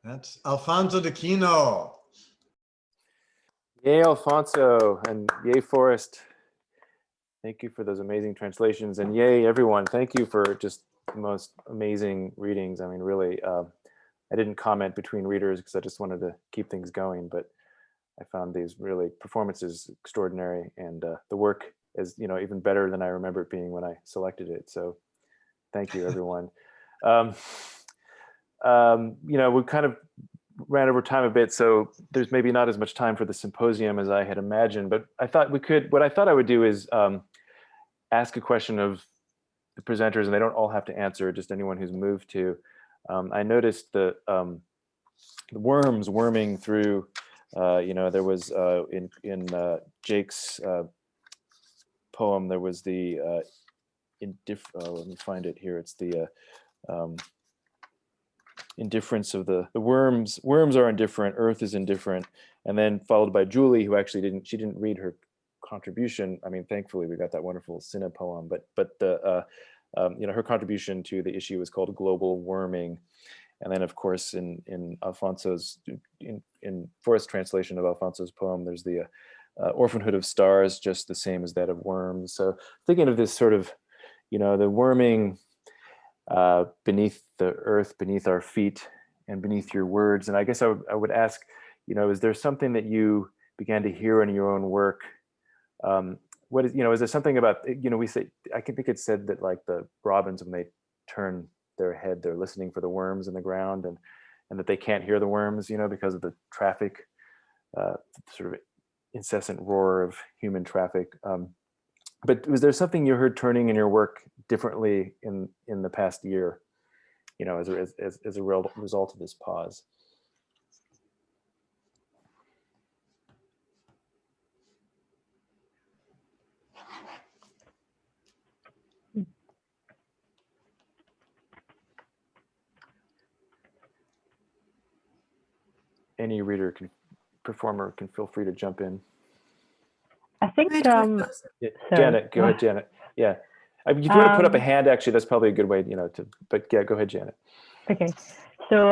That's Alfonso de Quino. Yay, Alfonso, and yay, Forrest. Thank you for those amazing translations, and yay, everyone. Thank you for just the most amazing readings. I mean, really, I didn't comment between readers because I just wanted to keep things going, but I found these really performances extraordinary, and the work is, you know, even better than I remember it being when I selected it. So thank you, everyone. You know, we kind of ran over time a bit, so there's maybe not as much time for the symposium as I had imagined, but I thought we could, what I thought I would do is ask a question of the presenters, and they don't all have to answer, just anyone who's moved to. I noticed the worms worming through, you know, there was in Jake's poem, there was the, let me find it here, it's the indifference of the worms. Worms are indifferent, earth is indifferent, and then followed by Julie, who actually didn't read her contribution. I mean, thankfully we got that wonderful Cine poem, but the you know, her contribution to the issue was called Global Worming. And then, of course, in Alfonso's, in Forrest's translation of Alfonso's poem, there's the orphanhood of stars, just the same as that of worms. So thinking of this sort of, the worming beneath the earth, beneath our feet, and beneath your words. And I guess I would ask, is there something that you began to hear in your own work? What is, is there something about, we say, I think it said that like the robins, when they turn their head, they're listening for the worms in the ground, and that they can't hear the worms, because of the traffic, sort of incessant roar of human traffic. But was there something you heard turning in your work differently in the past year, as a real result of this pause? Any reader performer can feel free to jump in. I think Janet, go ahead, Janet. Yeah, if you want to put up a hand, actually, that's probably a good way, but yeah, go ahead, Janet. Okay, so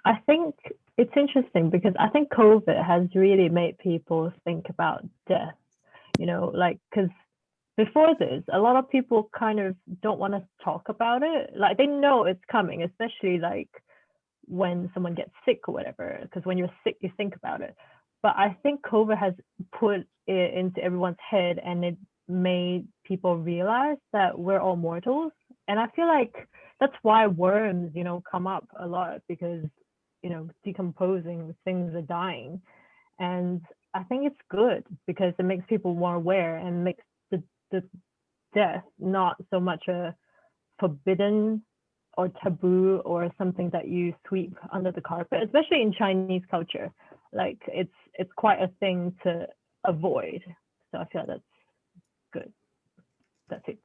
I think it's interesting because I think COVID has really made people think about death, because before this, a lot of people kind of don't want to talk about it. Like they know it's coming, especially like when someone gets sick or whatever, because when you're sick, you think about it. But I think COVID has put it into everyone's head, and it made people realize that we're all mortals. And I feel like that's why worms, come up a lot, because, decomposing, things are dying. And I think it's good because it makes people more aware and makes the death not so much a forbidden or taboo or something that you sweep under the carpet, especially in Chinese culture. Like it's quite a thing to avoid. So I feel that's good. That's it.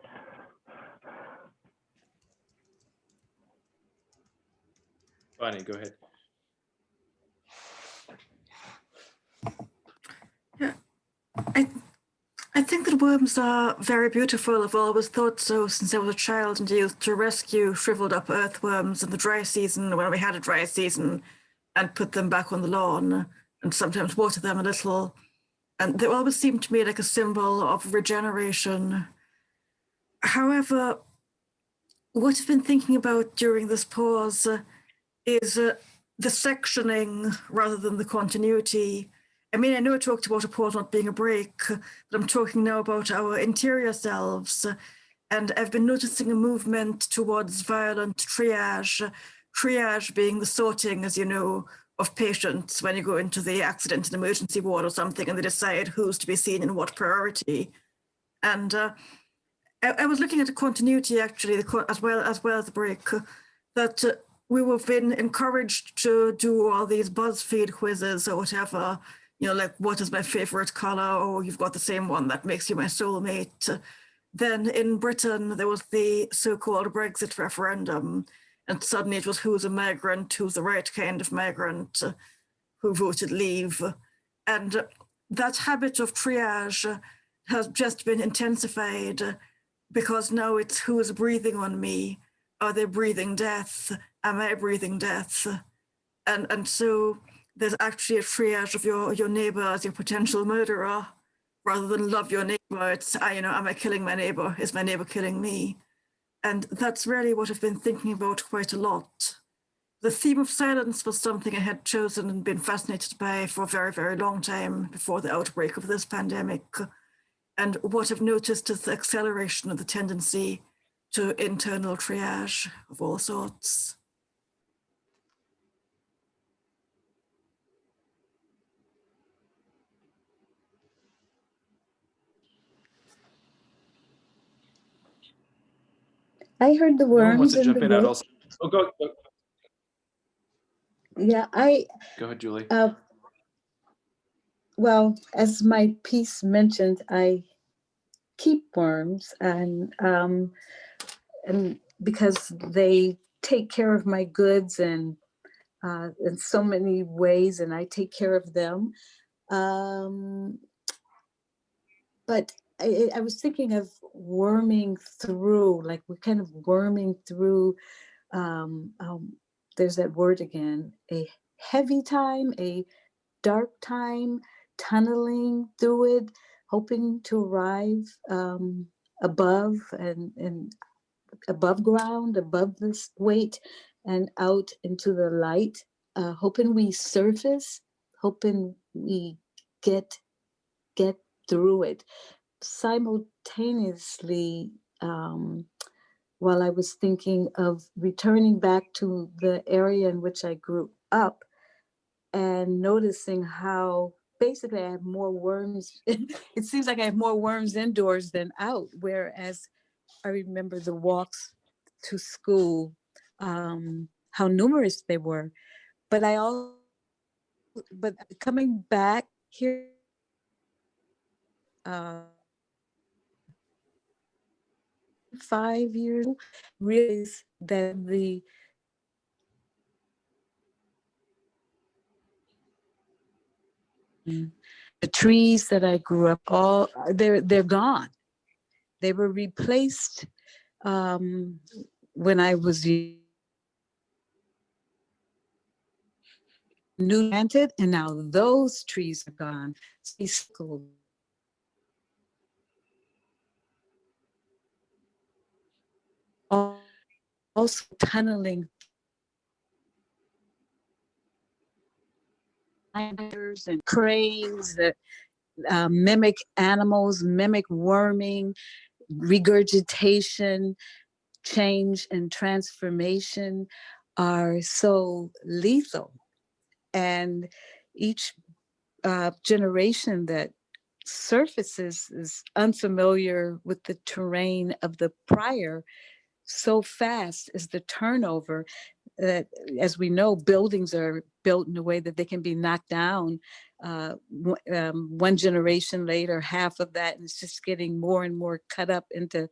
Vahni, go ahead. Yeah, I think that worms are very beautiful. I've always thought so since I was a child and youth, to rescue shriveled up earthworms in the dry season, when we had a dry season, and put them back on the lawn and sometimes water them a little. And they always seemed to me like a symbol of regeneration. However, what I've been thinking about during this pause is the sectioning rather than the continuity. I mean, I know I talked about a pause not being a break, but I'm talking now about our interior selves. And I've been noticing a movement towards violent triage, triage being the sorting, as you know, of patients when you go into the accident and emergency ward or something, and they decide who's to be seen in what priority. And I was looking at the continuity, actually, as well as the break, that we've been encouraged to do all these BuzzFeed quizzes or whatever, like what is my favorite color? Oh, you've got the same one, that makes you my soulmate. Then in Britain, there was the so-called Brexit referendum, and suddenly it was who's a migrant, who's the right kind of migrant, who voted leave. And that habit of triage has just been intensified, because now it's who is breathing on me. Are they breathing death? Am I breathing death? And so there's actually a triage of your neighbor as your potential murderer, rather than love your neighbor. It's, am I killing my neighbor? Is my neighbor killing me? And that's really what I've been thinking about quite a lot. The theme of silence was something I had chosen and been fascinated by for a very, very long time before the outbreak of this pandemic. And what I've noticed is the acceleration of the tendency to internal triage of all sorts. I heard the Anyone wants worms to in jump the in? I'd book. also. Oh, go. Yeah, Go ahead, Julie. Well, as my piece mentioned, I keep worms, and because they take care of my goods and in so many ways, and I take care of them. But I was thinking of worming through, like we're kind of worming through there's that word again, a heavy time, a dark time, tunneling through it, hoping to arrive above and above ground, above this weight, and out into the light, hoping we surface, hoping we get through it. Simultaneously, while I was thinking of returning back to the area in which I grew up and noticing how basically I have more worms. It seems like I have more worms indoors than out, whereas I remember the walks to school, how numerous they were. But but coming back here, 5 years, realize that the trees that I grew up, all they're gone. They were replaced when I was new planted, and now those trees are gone. Also tunneling and cranes that mimic animals, mimic worming, regurgitation, change and transformation are so lethal. And each generation that surfaces is unfamiliar with the terrain of the prior. So fast is the turnover that, as we know, buildings are built in a way that they can be knocked down one generation later, half of that, and it's just getting more and more cut up into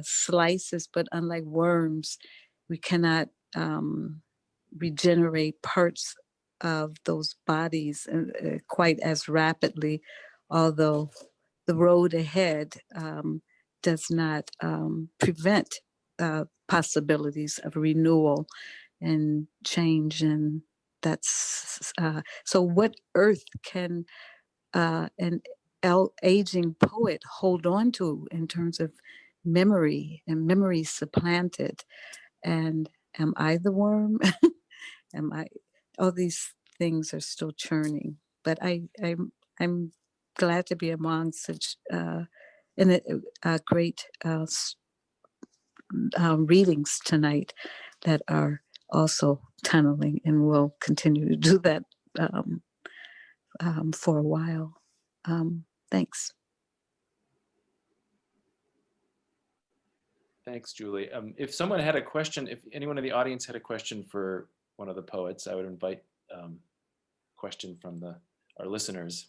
slices. But unlike worms, we cannot regenerate parts of those bodies quite as rapidly, although the road ahead does not prevent possibilities of renewal and change. And that's so what earth can an aging poet hold on to in terms of memory and memory supplanted. And am I the worm? Am I? All these things are still churning, but I'm glad to be among such great readings tonight that are also tunneling and will continue to do that for a while. Thanks. Thanks, Julie. If someone had a question, if anyone in the audience had a question for one of the poets, I would invite a question from our listeners.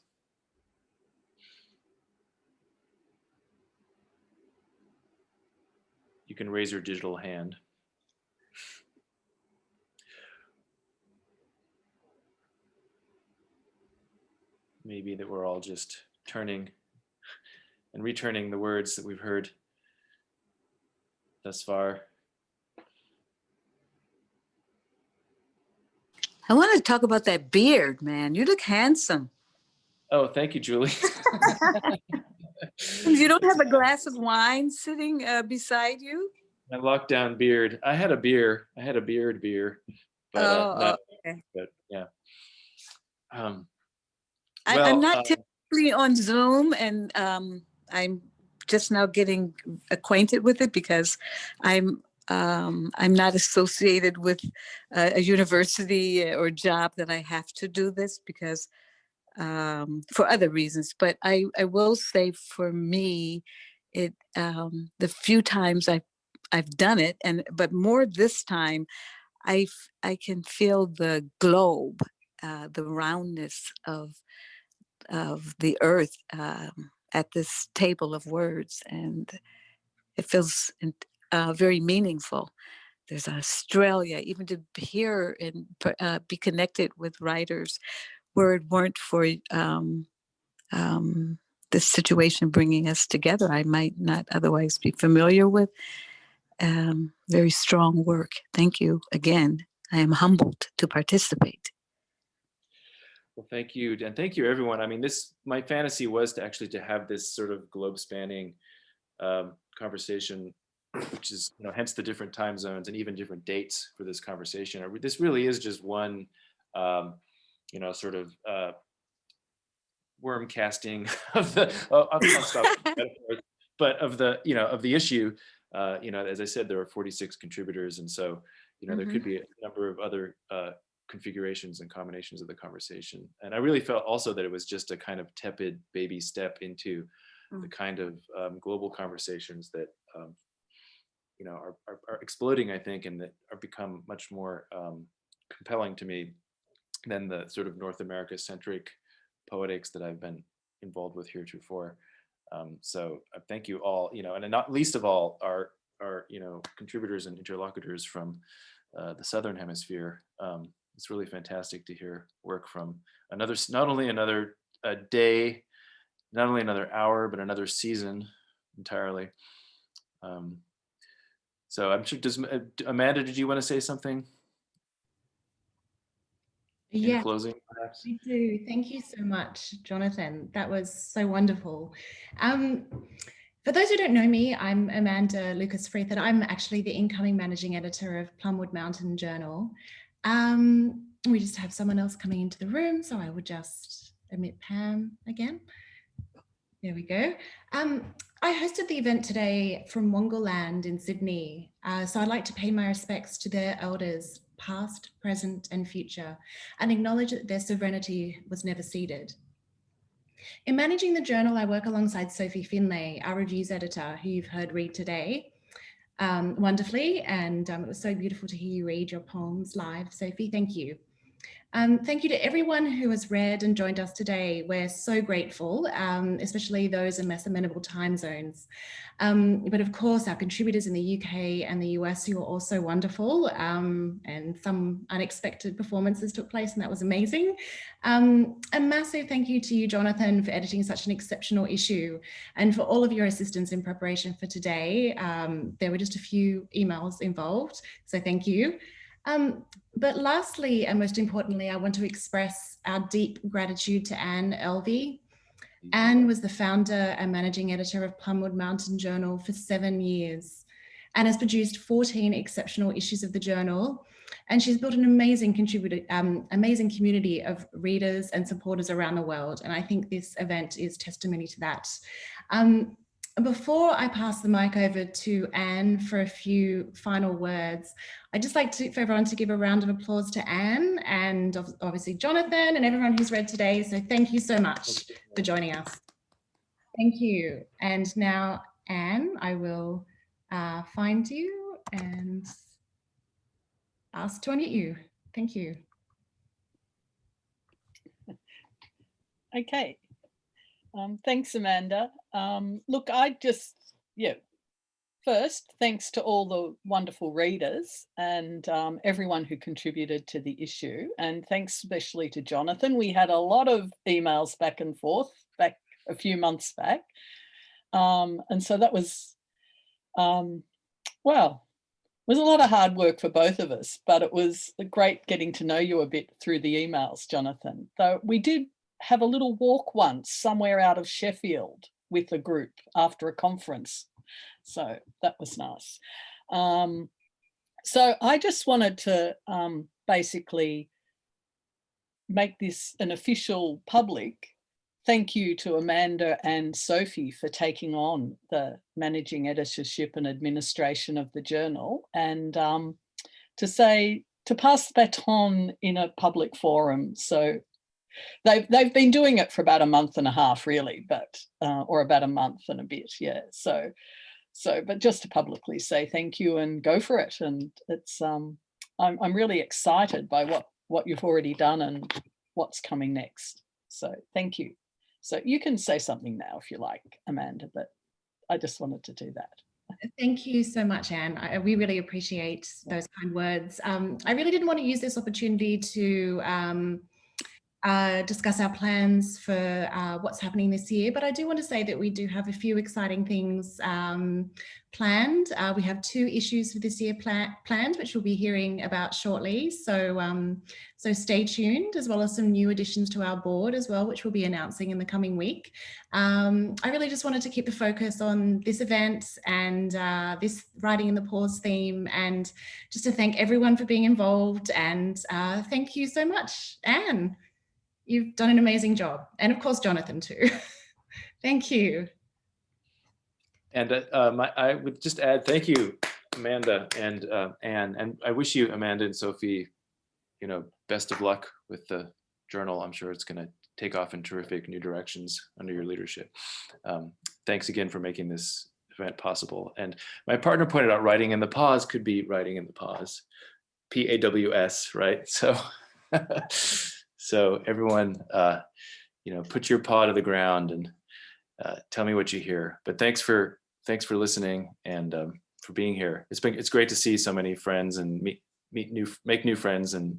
You can raise your digital hand. Maybe that we're all just turning and returning the words that we've heard thus far. I want to talk about that beard, man. You look handsome. Oh, thank you, Julie. You don't have a glass of wine sitting beside you? My lockdown beard. I had a beer. I had a beard beer. But, okay. But yeah. I'm not typically on Zoom, and I'm just now getting acquainted with it because I'm not associated with a university or job that I have to do this because for other reasons. But I will say for me, it the few times I've done it, but more this time, I can feel the globe, the roundness of the earth at this table of words, and it feels very meaningful. There's Australia, even to hear and be connected with writers where it weren't for this situation bringing us together, I might not otherwise be familiar with. Very strong work. Thank you again. I am humbled to participate. Well, thank you. And thank you, everyone. I mean, my fantasy was to have this sort of globe spanning conversation, which is, hence the different time zones and even different dates for this conversation. This really is just one, sort of worm casting of the but of the issue. As I said, there are 46 contributors, and so there could be a number of other configurations and combinations of the conversation. And I really felt also that it was just a kind of tepid baby step into the kind of global conversations that are exploding, I think, and that are become much more compelling to me than the sort of North America centric poetics that I've been involved with heretofore. So thank you all, and not least of all our contributors and interlocutors from the Southern Hemisphere. It's really fantastic to hear work from not only another day, not only another hour, but another season entirely. So I'm sure, Amanda, did you want to say something? In closing, perhaps? I do. Thank you so much, Jonathan. That was so wonderful. For those who don't know me, I'm Amanda Lucas-Freeth, and I'm actually the incoming managing editor of Plumwood Mountain Journal. We just have someone else coming into the room, so I would just admit Pam again. There we go. I hosted the event today from Wongaland in Sydney, so I'd like to pay my respects to their elders, past, present, and future, and acknowledge that their sovereignty was never ceded. In managing the journal, I work alongside Sophie Finlay, our reviews editor, who you've heard read today wonderfully, and it was so beautiful to hear you read your poems live, Sophie. Thank you. Thank you to everyone who has read and joined us today. We're so grateful, especially those in less amenable time zones. But of course, our contributors in the UK and the US who are also wonderful, and some unexpected performances took place, and that was amazing. A massive thank you to you, Jonathan, for editing such an exceptional issue, and for all of your assistance in preparation for today. There were just a few emails involved, so thank you. But lastly, and most importantly, I want to express our deep gratitude to Anne Elvey. Anne was the founder and managing editor of Plumwood Mountain Journal for 7 years and has produced 14 exceptional issues of the journal. And she's built an amazing community of readers and supporters around the world. And I think this event is testimony to that. Before I pass the mic over to Anne for a few final words, I'd just like for everyone to give a round of applause to Anne and obviously Jonathan and everyone who's read today. So thank you so much for joining us. Thank you. And now, Anne, I will find you and ask to unmute you. Thank you. Okay. Thanks, Amanda. Look, first, thanks to all the wonderful readers and everyone who contributed to the issue. And thanks especially to Jonathan. We had a lot of emails back and forth back a few months back. And so that was, well, it was a lot of hard work for both of us, but it was great getting to know you a bit through the emails, Jonathan. Though we did have a little walk once somewhere out of Sheffield with a group after a conference. So that was nice. So I just wanted to basically make this an official public thank you to Amanda and Sophie for taking on the managing editorship and administration of the journal, and to pass the baton in a public forum. So they've been doing it for about a month and a half, really, but or about a month and a bit, yeah. So but just to publicly say thank you and go for it. And it's I'm really excited by what you've already done and what's coming next. So thank you. So you can say something now if you like, Amanda, but I just wanted to do that. Thank you so much, Anne. We really appreciate those kind words. I really didn't want to use this opportunity to discuss our plans for what's happening this year. But I do want to say that we do have a few exciting things planned. We have 2 issues for this year planned, which we'll be hearing about shortly. So, so stay tuned, as well as some new additions to our board as well, which we'll be announcing in the coming week. I really just wanted to keep the focus on this event and this Writing in the Pause theme, and just to thank everyone for being involved. And thank you so much, Anne. You've done an amazing job. And of course, Jonathan too. Thank you. And I would just add, thank you, Amanda and Anne. And I wish you, Amanda and Sophie, you know, best of luck with the journal. I'm sure it's going to take off in terrific new directions under your leadership. Thanks again for making this event possible. And my partner pointed out writing in the pause could be writing in the pause, PAWS, right? So, so everyone, you know, put your paw to the ground and tell me what you hear. But thanks for listening and for being here. It's great to see so many friends and make new friends and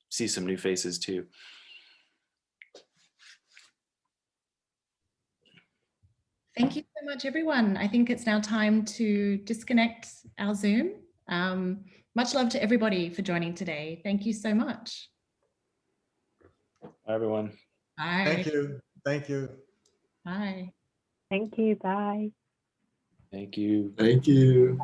see some new faces too. Thank you so much, everyone. I think it's now time to disconnect our Zoom. Much love to everybody for joining today. Thank you so much. Bye, everyone. Bye. Thank you. Thank you. Bye. Thank you. Bye. Thank you. Thank you.